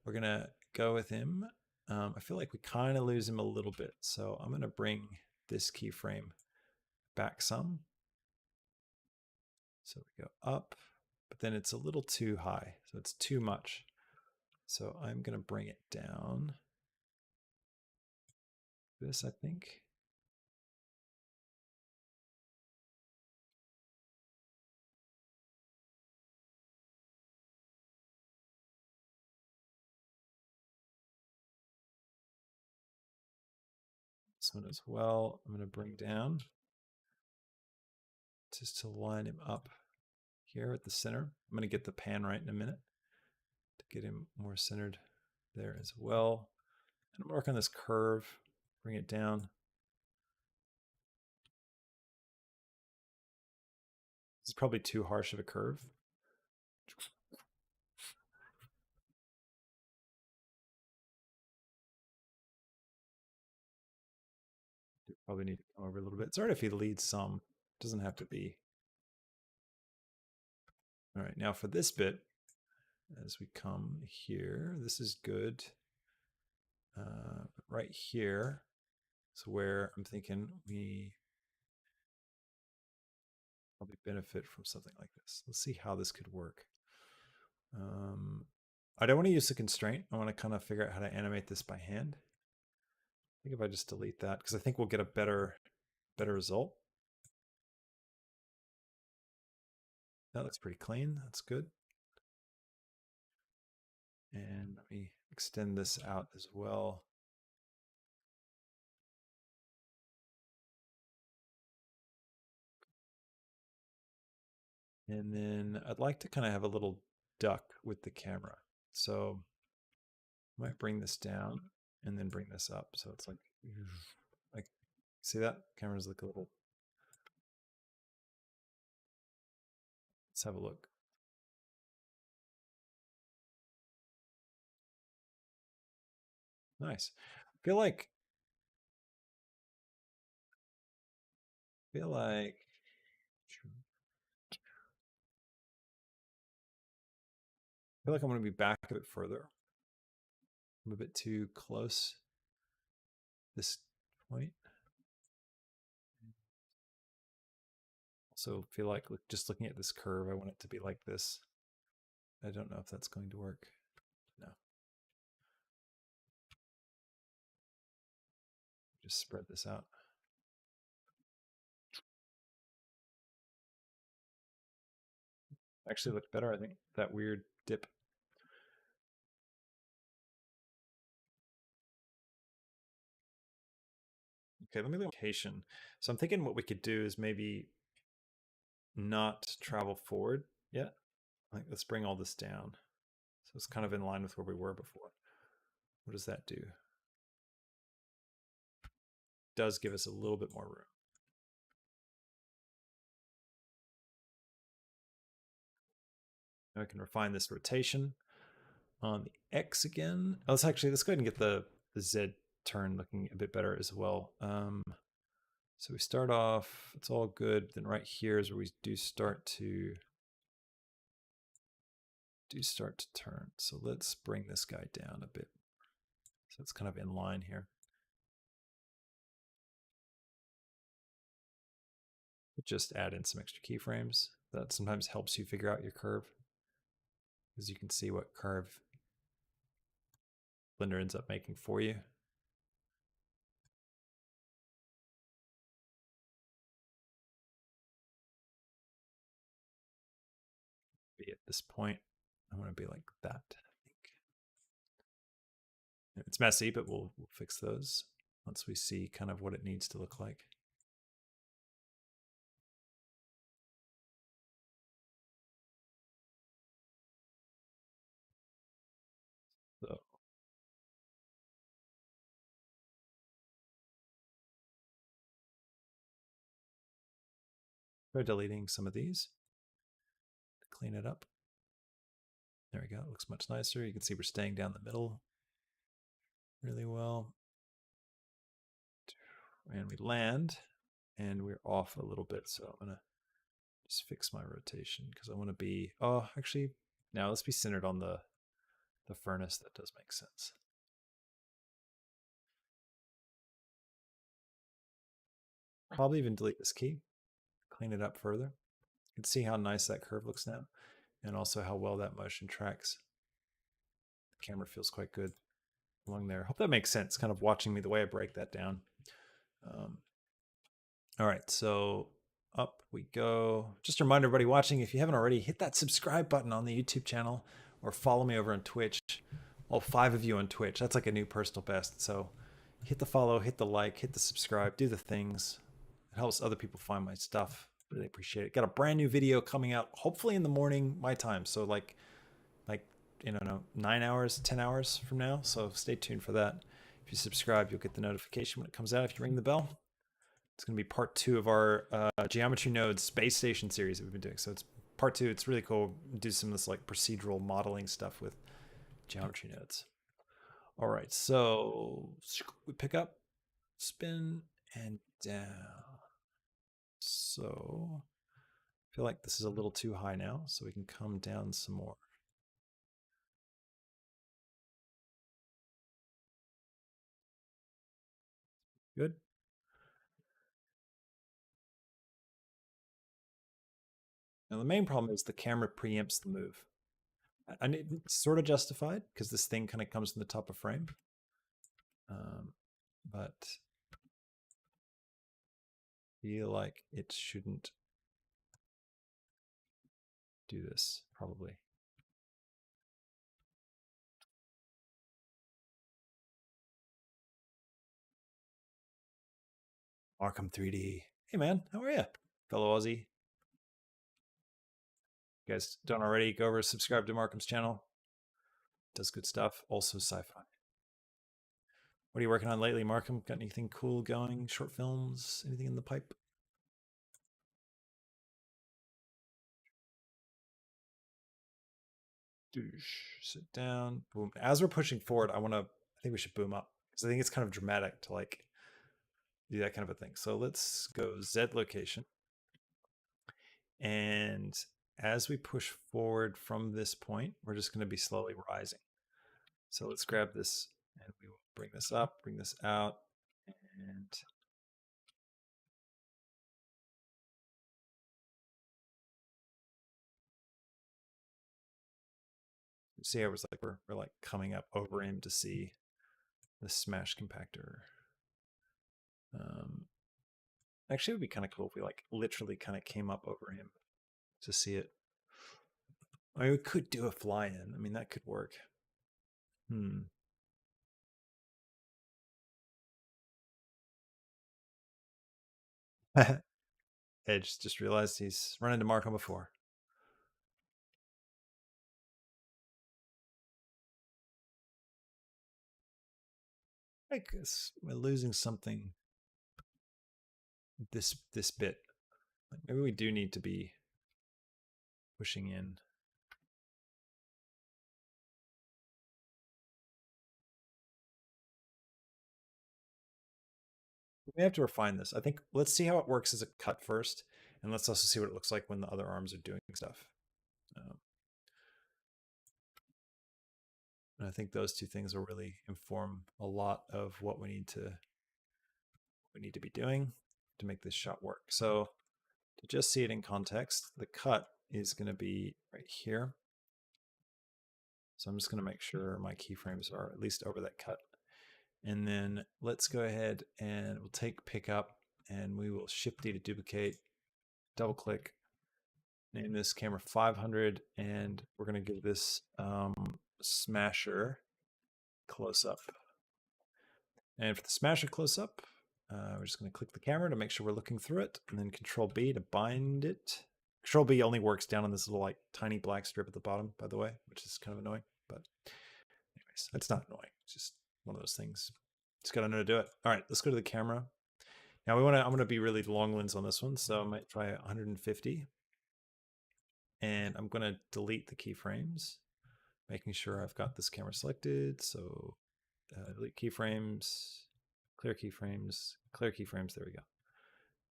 we're gonna go with him. I feel like we kind of lose him a little bit. So I'm gonna bring this keyframe back some. So we go up, but then it's a little too high. So it's too much. So I'm gonna bring it down. This, I think. This one as well, I'm going to bring down just to line him up here at the center. I'm going to get the pan right in a minute to get him more centered there as well. And I'm going to work on this curve, bring it down. This is probably too harsh of a curve. Probably need to come over a little bit. Sorry if he leads some. It doesn't have to be. All right, now for this bit, as we come here, this is good. Right here is where I'm thinking we probably benefit from something like this. Let's see how this could work. I don't want to use the constraint. I want to kind of figure out how to animate this by hand. I think if I just delete that, because I think we'll get a better result. That looks pretty clean. That's good. And let me extend this out as well. And then I'd like to kind of have a little duck with the camera. So I might bring this down and then bring this up. So it's like see that? Cameras look a little. Let's have a look. Nice. I feel like I feel like I'm going to be back a bit further. I'm a bit too close this point. Also feel like just looking at this curve, I want it to be like this. I don't know if that's going to work. No. Just spread this out. Actually looked better, I think. That weird dip. Okay, let me look at location. So I'm thinking what we could do is maybe not travel forward yet. Like, let's bring all this down. So it's kind of in line with where we were before. What does that do? It does give us a little bit more room. Now I can refine this rotation on the X again. Oh, let's go ahead and get the Z turn looking a bit better as well. So we start off, it's all good. Then right here is where we do start to turn. So let's bring this guy down a bit. So it's kind of in line here. Just add in some extra keyframes. That sometimes helps you figure out your curve, because you can see what curve Blender ends up making for you. Be at this point, I want to be like that, I think. It's messy, but we'll fix those once we see kind of what it needs to look like. So try deleting some of these, clean it up. There we go. It looks much nicer. You can see we're staying down the middle really well. And we land, and we're off a little bit. So I'm going to just fix my rotation because I want to be, oh, actually, now let's be centered on the furnace. That does make sense. Probably even delete this key, clean it up further. You can see how nice that curve looks now, and also how well that motion tracks. The camera feels quite good along there. Hope that makes sense, kind of watching me the way I break that down. All right, so up we go. Just a reminder, everybody watching, if you haven't already, hit that subscribe button on the YouTube channel or follow me over on Twitch. All 5 of you on Twitch. That's like a new personal best. So hit the follow, hit the like, hit the subscribe, do the things. It helps other people find my stuff. Really appreciate it. Got a brand new video coming out, hopefully in the morning, my time. So like you know, 9 hours, 10 hours from now. So stay tuned for that. If you subscribe, you'll get the notification when it comes out. If you ring the bell, it's going to be part 2 of our geometry nodes space station series that we've been doing. So it's part 2. It's really cool. Do some of this like procedural modeling stuff with geometry nodes. All right, so we pick up, spin, and down. So I feel like this is a little too high now, so we can come down some more. Good. Now the main problem is the camera preempts the move. And it's sort of justified because this thing kind of comes from the top of frame. But I feel like it shouldn't do this, probably. Arkham 3D. Hey man, how are you? Fellow Aussie. You guys don't already, go over subscribe to Markham's channel. Does good stuff. Also sci-fi. What are you working on lately, Markham? Got anything cool going? Short films? Anything in the pipe? Sit down. Boom. As we're pushing forward, I think we should boom up because I think it's kind of dramatic to like do that kind of a thing. So let's go Z location. And as we push forward from this point, we're just going to be slowly rising. So let's grab this and we will bring this up, bring this out, and see how we're like coming up over him to see the smash compactor. Actually, it would be kind of cool if we like literally kind of came up over him to see it. I mean, we could do a fly-in. I mean, that could work. Edge just realized he's run into Markham before. I guess we're losing something this bit. Like maybe we do need to be pushing in. We have to refine this. I think let's see how it works as a cut first, and let's also see what it looks like when the other arms are doing stuff. And I think those two things will really inform a lot of what we need to be doing to make this shot work. So to just see it in context, the cut is going to be right here. So I'm just going to make sure my keyframes are at least over that cut. And then let's go ahead and we'll take pickup and we will shift D to duplicate, double click, name this camera 500, and we're going to give this smasher close up. And for the smasher close up, we're just going to click the camera to make sure we're looking through it, and then Control B to bind it. Control B only works down on this little like tiny black strip at the bottom, by the way, which is kind of annoying. But anyways, it's not annoying. It's just one of those things. Just got to know to do it. All right, let's go to the camera. Now I'm going to be really long lens on this one, so I might try 150. And I'm going to delete the keyframes, making sure I've got this camera selected. So delete keyframes, clear keyframes, clear keyframes. There we go.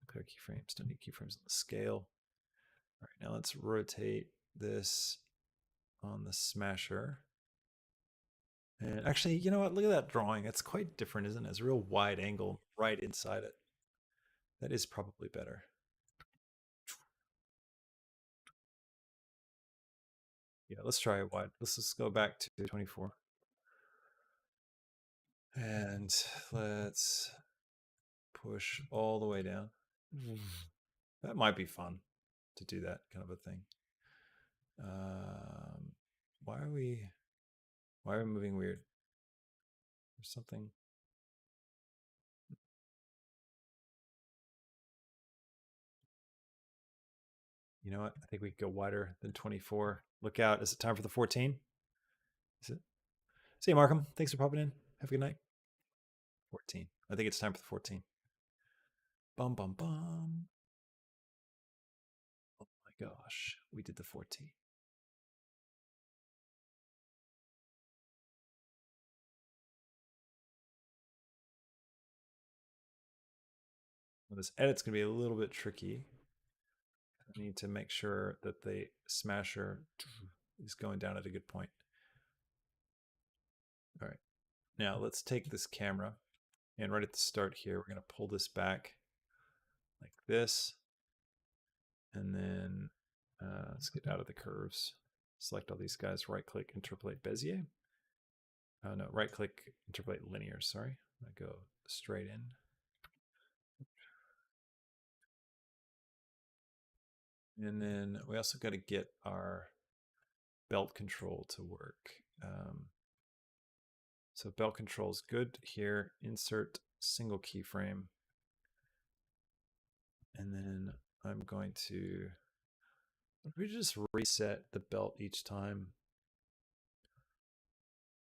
Clear keyframes. Don't need keyframes on the scale. All right, now let's rotate this on the smasher. And actually, you know what? Look at that drawing. It's quite different, isn't it? It's a real wide angle right inside it. That is probably better. Yeah, let's try it wide. Let's just go back to 24. And let's push all the way down. That might be fun to do that kind of a thing. Why are we moving weird? There's something. You know what? I think we could go wider than 24. Look out. Is it time for the 14? Is it? See you, Markham. Thanks for popping in. Have a good night. 14. I think it's time for the 14. Bum, bum, bum. Oh my gosh. We did the 14. Well, this edit's going to be a little bit tricky. I need to make sure that the smasher is going down at a good point. All right. Now let's take this camera, and right at the start here, we're going to pull this back like this. And then let's get out of the curves. Select all these guys, right click, interpolate Bezier. No, right click, interpolate linear, sorry. I go straight in. And then we also got to get our belt control to work. So belt control is good here. Insert single keyframe. And then I'm going to, we just reset the belt each time.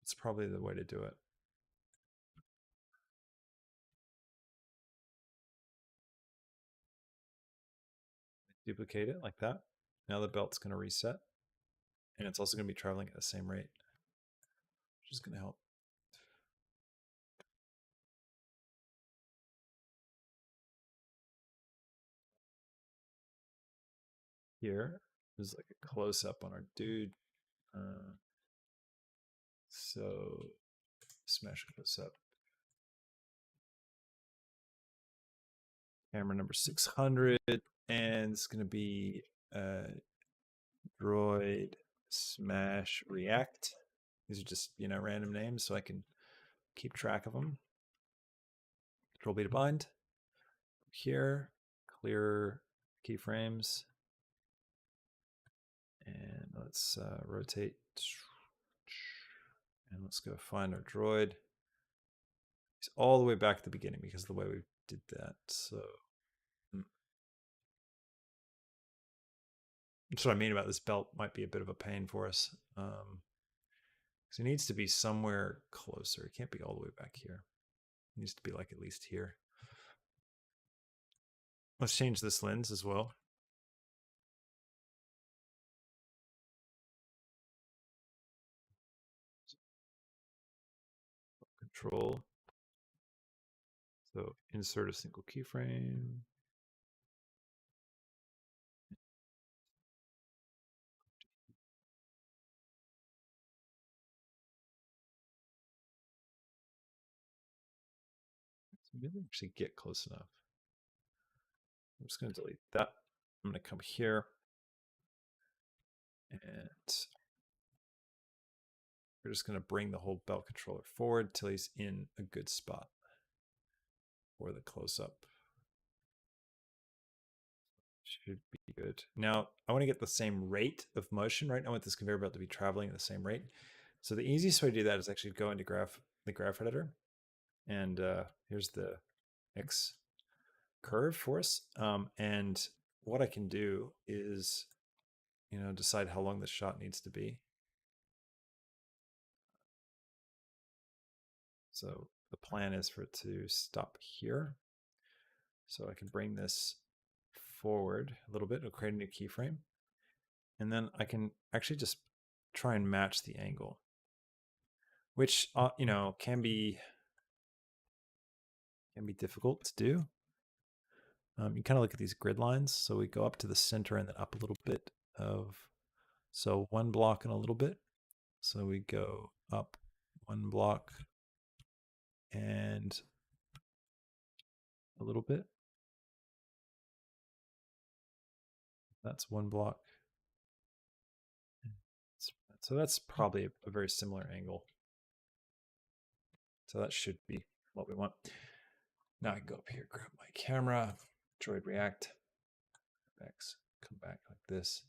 It's probably the way to do it. Duplicate it like that. Now the belt's going to reset. And it's also going to be traveling at the same rate, which is going to help. Here is like a close up on our dude. So smash close up. Camera number 600, and it's going to be droid smash react. These are just, you know, random names, so I can keep track of them. Control B to bind. Here, clear keyframes. And let's rotate. And let's go find our droid. He's all the way back at the beginning because of the way we did that. So that's what I mean about this belt might be a bit of a pain for us. So it needs to be somewhere closer. It can't be all the way back here. It needs to be like at least here. Let's change this lens as well. Control. So insert a single keyframe. So we didn't actually get close enough. I'm just going to delete that. I'm going to come here. And we're just going to bring the whole belt controller forward till he's in a good spot for the close-up. Should be good. Now, I want to get the same rate of motion, right? I want this conveyor belt to be traveling at the same rate. So the easiest way to do that is actually go into the graph editor And here's the X curve for us. And what I can do is, decide how long the shot needs to be. So the plan is for it to stop here. So I can bring this forward a little bit. It'll create a new keyframe. And then I can actually just try and match the angle, which, can be difficult to do. You kind of look at these grid lines. So we go up to the center and then up a little bit so one block and a little bit. So we go up one block and a little bit. That's one block. So that's probably a very similar angle. So that should be what we want. Now I can go up here, grab my camera, Droid React, X, come back like this.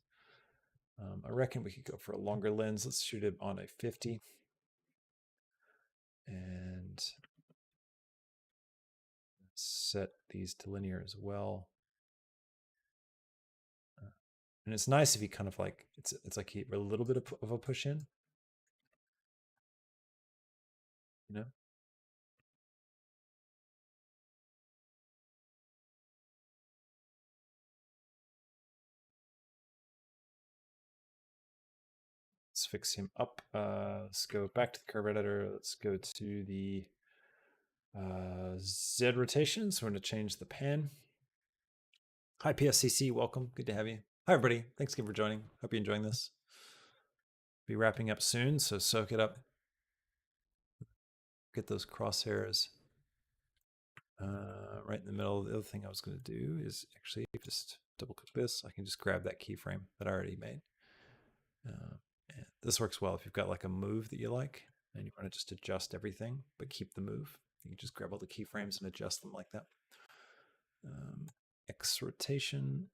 I reckon we could go for a longer lens. Let's shoot it on a 50. And set these to linear as well. And it's nice if you kind of like, it's like a little bit of a push in, Let's fix him up. Let's go back to the curve editor. Let's go to the Z rotation. So we're going to change the pan. Hi, PSCC. Welcome. Good to have you. Hi, everybody. Thanks again for joining. Hope you're enjoying this. Be wrapping up soon, so soak it up. Get those crosshairs right in the middle. The other thing I was going to do is actually just double click this. I can just grab that keyframe that I already made. And this works well if you've got like a move that you like and you want to just adjust everything but keep the move. You can just grab all the keyframes and adjust them like that. X rotation,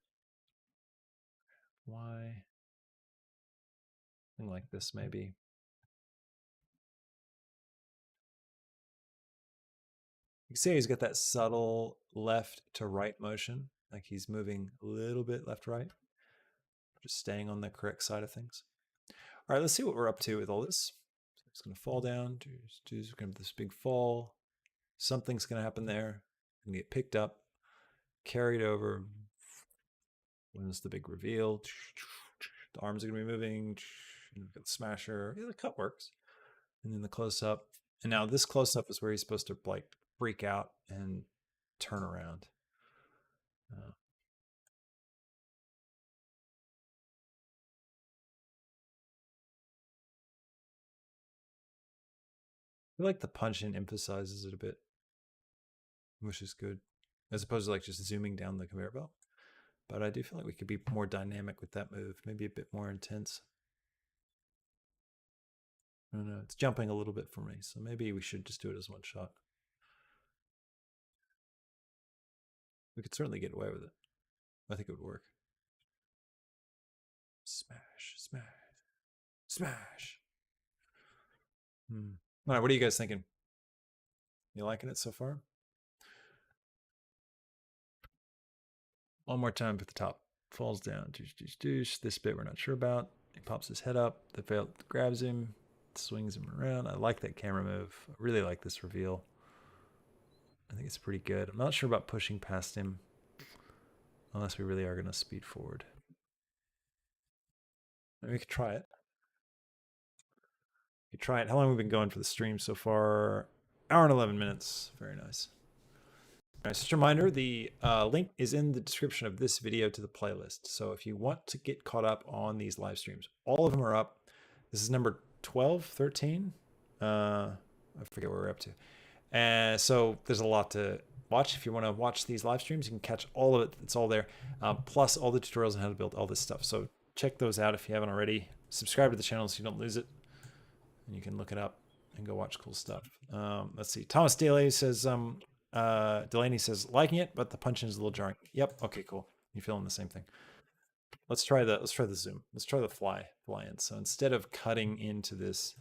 Y, something like this maybe. You can see he's got that subtle left to right motion, like he's moving a little bit left right, just staying on the correct side of things. All right, let's see what we're up to with all this. So it's going to fall down, do kind of this big fall. Something's going to happen there. Going to get picked up, carried over. When's the big reveal? The arms are going to be moving. The smasher. Yeah, the cut works. And then the close up. And now this close up is where he's supposed to like freak out and turn around. I feel like the punch in emphasizes it a bit, which is good, as opposed to like just zooming down the conveyor belt. But I do feel like we could be more dynamic with that move, maybe a bit more intense. I don't know, it's jumping a little bit for me, so maybe we should just do it as one shot. We could certainly get away with it. I think it would work. Smash, smash, smash. All right, what are you guys thinking? You liking it so far? One more time at the top. Falls down. Doosh, doosh, doosh. This bit we're not sure about. He pops his head up. The veil grabs him, swings him around. I like that camera move. I really like this reveal. I think it's pretty good. I'm not sure about pushing past him unless we really are going to speed forward. Maybe we could try it. You try it. How long have we been going for the stream so far? Hour and 11 minutes. Very nice. All right, just a reminder, the link is in the description of this video to the playlist. So if you want to get caught up on these live streams, all of them are up. This is number 12, 13. I forget where we're up to. And so there's a lot to watch. If you want to watch these live streams, you can catch all of it. It's all there. Plus all the tutorials on how to build all this stuff. So check those out if you haven't already. Subscribe to the channel so you don't lose it. And you can look it up and go watch cool stuff. Let's see. Thomas Delaney says, liking it, but the punch in is a little jarring. Yep. Okay, cool. You're feeling the same thing. Let's try the zoom. Let's try the fly in. So instead of cutting into this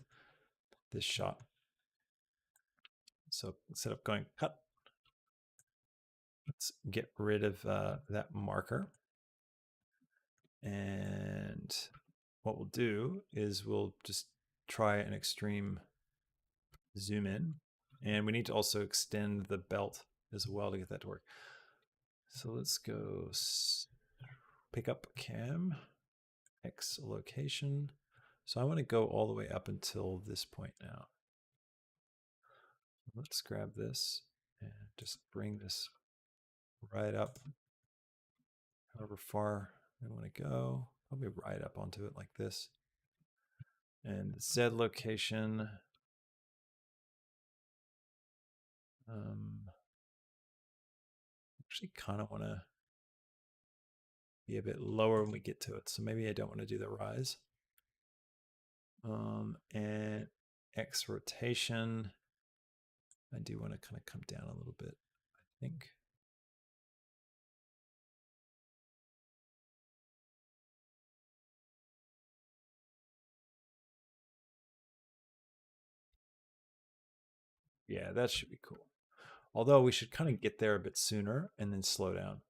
shot, So instead of going cut, let's get rid of that marker. And what we'll do is we'll just try an extreme zoom in. And we need to also extend the belt as well to get that to work. So let's go pick up cam, X location. So I want to go all the way up until this point now. Let's grab this and just bring this right up, however far I want to go, probably right up onto it like this. And Z location, actually kind of want to be a bit lower when we get to it. So maybe I don't want to do the rise. And X rotation, I do want to kind of come down a little bit, I think. Yeah, that should be cool. Although we should kind of get there a bit sooner and then slow down.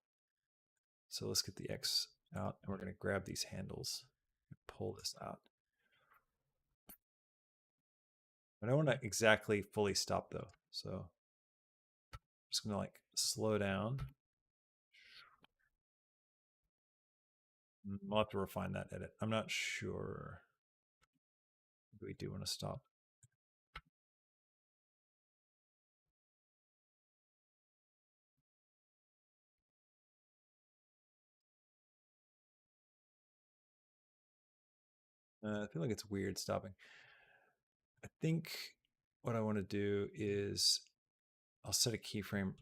So let's get the X out and we're going to grab these handles and pull this out. I don't want to exactly fully stop though. So I'm just going to like slow down. We'll have to refine that edit. I'm not sure. We do want to stop. I feel like it's weird stopping. I think what I want to do is I'll set a keyframe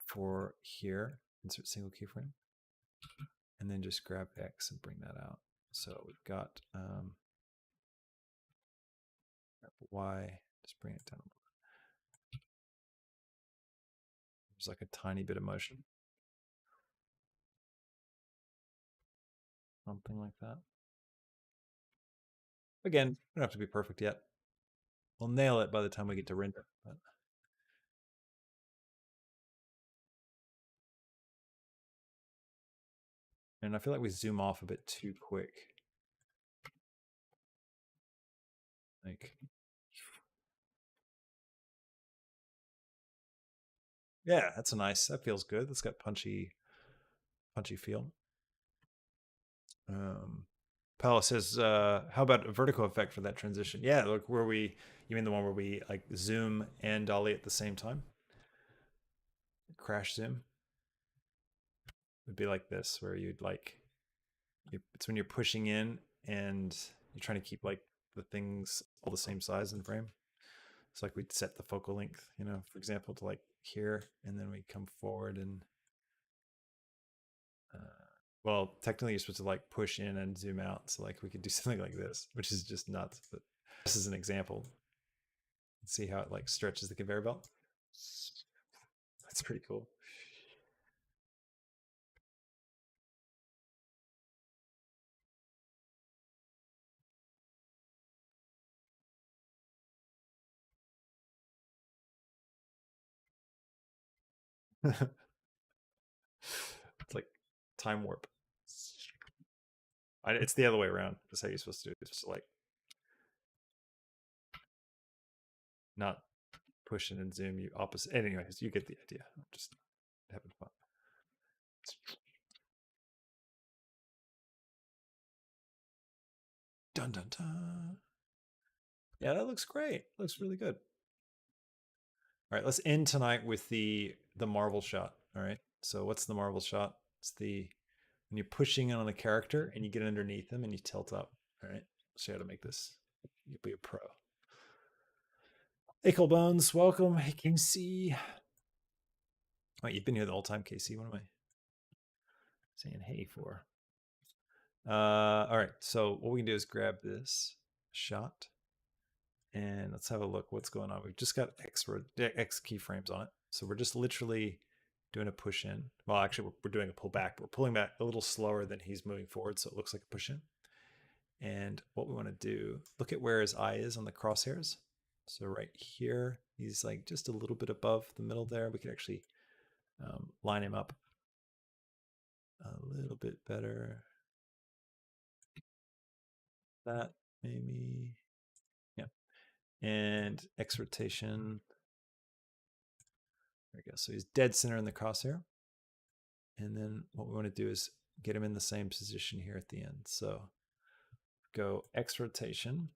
for here, insert single keyframe, and then just grab X and bring that out. So we've got Y, just bring it down a little. There's like a tiny bit of motion. Something like that. Again, we don't have to be perfect yet. We'll nail it by the time we get to render. But... And I feel like we zoom off a bit too quick. Like, yeah, that's a nice, that feels good. That's got punchy feel. Paolo says, how about a vertical effect for that transition? Yeah, look, where we, you mean the one where we like zoom and dolly at the same time? Crash zoom would be like this, where you'd like, it's when you're pushing in and you're trying to keep like the things all the same size in frame. It's like we'd set the focal length, you know, for example, to like here, and then we come forward and, well, technically you're supposed to like push in and zoom out. So like we could do something like this, which is just nuts, but this is an example. Let's see how it like stretches the conveyor belt. That's pretty cool. It's like time warp. It's the other way around. That's how you're supposed to do it. It's just like not push in and zoom. You opposite. Anyways, you get the idea. I'm just having fun. Dun dun dun. Yeah, that looks great. Looks really good. All right, let's end tonight with the marvel shot. All right. So what's the marvel shot? It's the when you're pushing in on a character and you get underneath them and you tilt up. All right. I'll show you how to make this. You'll be a pro. Ickle Bones, welcome. Hey, KC. Wait, you've been here the whole time, KC. What am I saying hey for? All right. So what we can do is grab this shot and let's have a look what's going on. We've just got X keyframes on it. So we're just literally doing a push in. Well, actually, we're doing a pull back. We're pulling back a little slower than he's moving forward. So it looks like a push in. And what we want to do, look at where his eye is on the crosshairs. So right here, He's like just a little bit above the middle there. We could actually line him up a little bit better. That maybe, yeah. And X rotation. There we go. So he's dead center in the crosshair. And then what we want to do is get him in the same position here at the end. So go X rotation.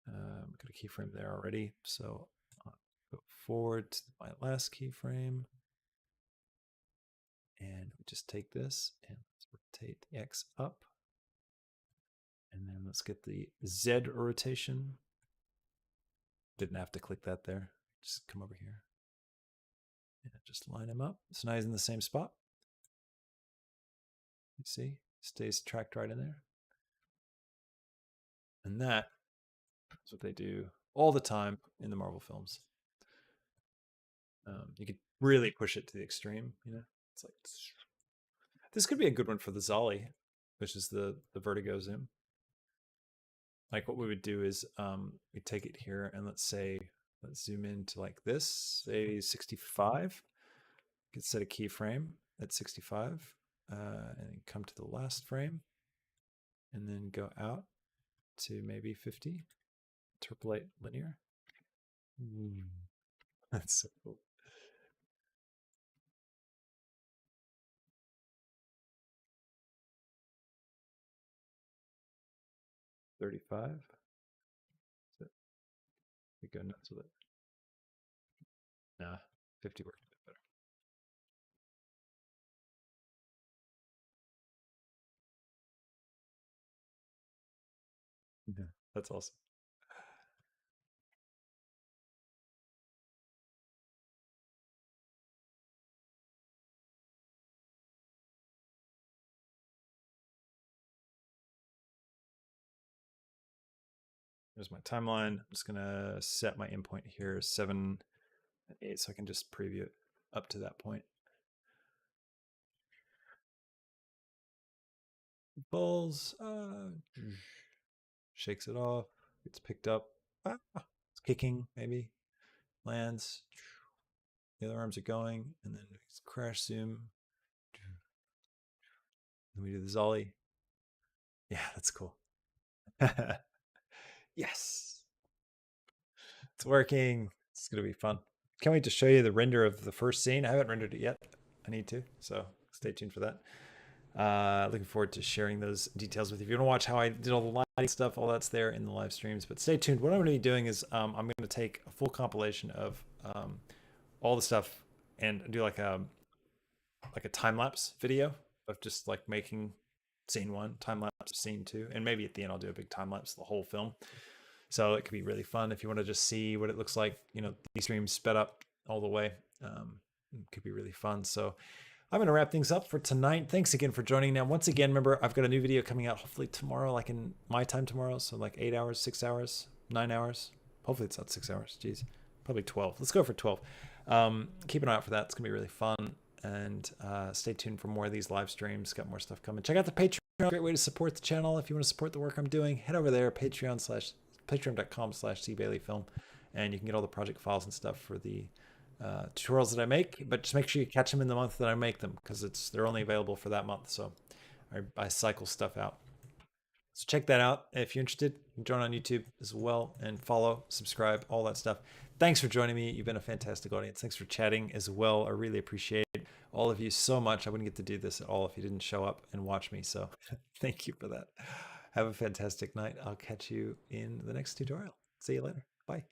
Got a keyframe there already. So I'll go forward to my last keyframe. And we just take this and let's rotate the X up. And then let's get the Z rotation. Didn't have to click that there. Just come over here. And just line him up. So now he's in the same spot. You see, stays tracked right in there. And that is what they do all the time in the Marvel films. You could really push it to the extreme, you know. It's like this could be a good one for the Zolly, which is the vertigo zoom. Like what we would do is we take it here and let's zoom in to like this, say 65. You could set a keyframe at 65 and come to the last frame and then go out to maybe 50. Interpolate linear. That's so cool. $35. We go nuts with it. Nah, 50 works a bit better. Yeah, that's awesome. There's my timeline. I'm just gonna set my endpoint here 7 and 8 so I can just preview it up to that point. Balls, shakes it off, gets picked up. It's kicking, maybe. Lands. The other arms are going, and then crash zoom. Then we do the Zolly. Yeah, that's cool. Yes. It's working. It's going to be fun. Can't wait to show you the render of the first scene. I haven't rendered it yet. I need to, so stay tuned for that. Looking forward to sharing those details with you. If you want to watch how I did all the lighting stuff, all that's there in the live streams. But stay tuned. What I'm going to be doing is I'm going to take a full compilation of all the stuff and do like a time lapse video of just like making scene 1, time lapse scene 2, and maybe at the end I'll do a big time lapse of the whole film. So it could be really fun if you want to just see what it looks like. You know, these streams sped up all the way. It could be really fun. So I'm going to wrap things up for tonight. Thanks again for joining. Now, once again, remember, I've got a new video coming out hopefully tomorrow, like in my time tomorrow. So like 8 hours, 6 hours, 9 hours. Hopefully it's not 6 hours. Geez, probably 12. Let's go for 12. Keep an eye out for that. It's going to be really fun. And stay tuned for more of these live streams. Got more stuff coming. Check out the Patreon. Great way to support the channel. If you want to support the work I'm doing, head over there, patreon.com/cbaileyfilm, and you can get all the project files and stuff for the tutorials that I make. But just make sure you catch them in the month that I make them, because they're only available for that month. So I cycle stuff out. So check that out. If you're interested, join on YouTube as well, and follow, subscribe, all that stuff. Thanks for joining me. You've been a fantastic audience. Thanks for chatting as well. I really appreciate all of you so much. I wouldn't get to do this at all if you didn't show up and watch me. So thank you for that. Have a fantastic night. I'll catch you in the next tutorial. See you later. Bye.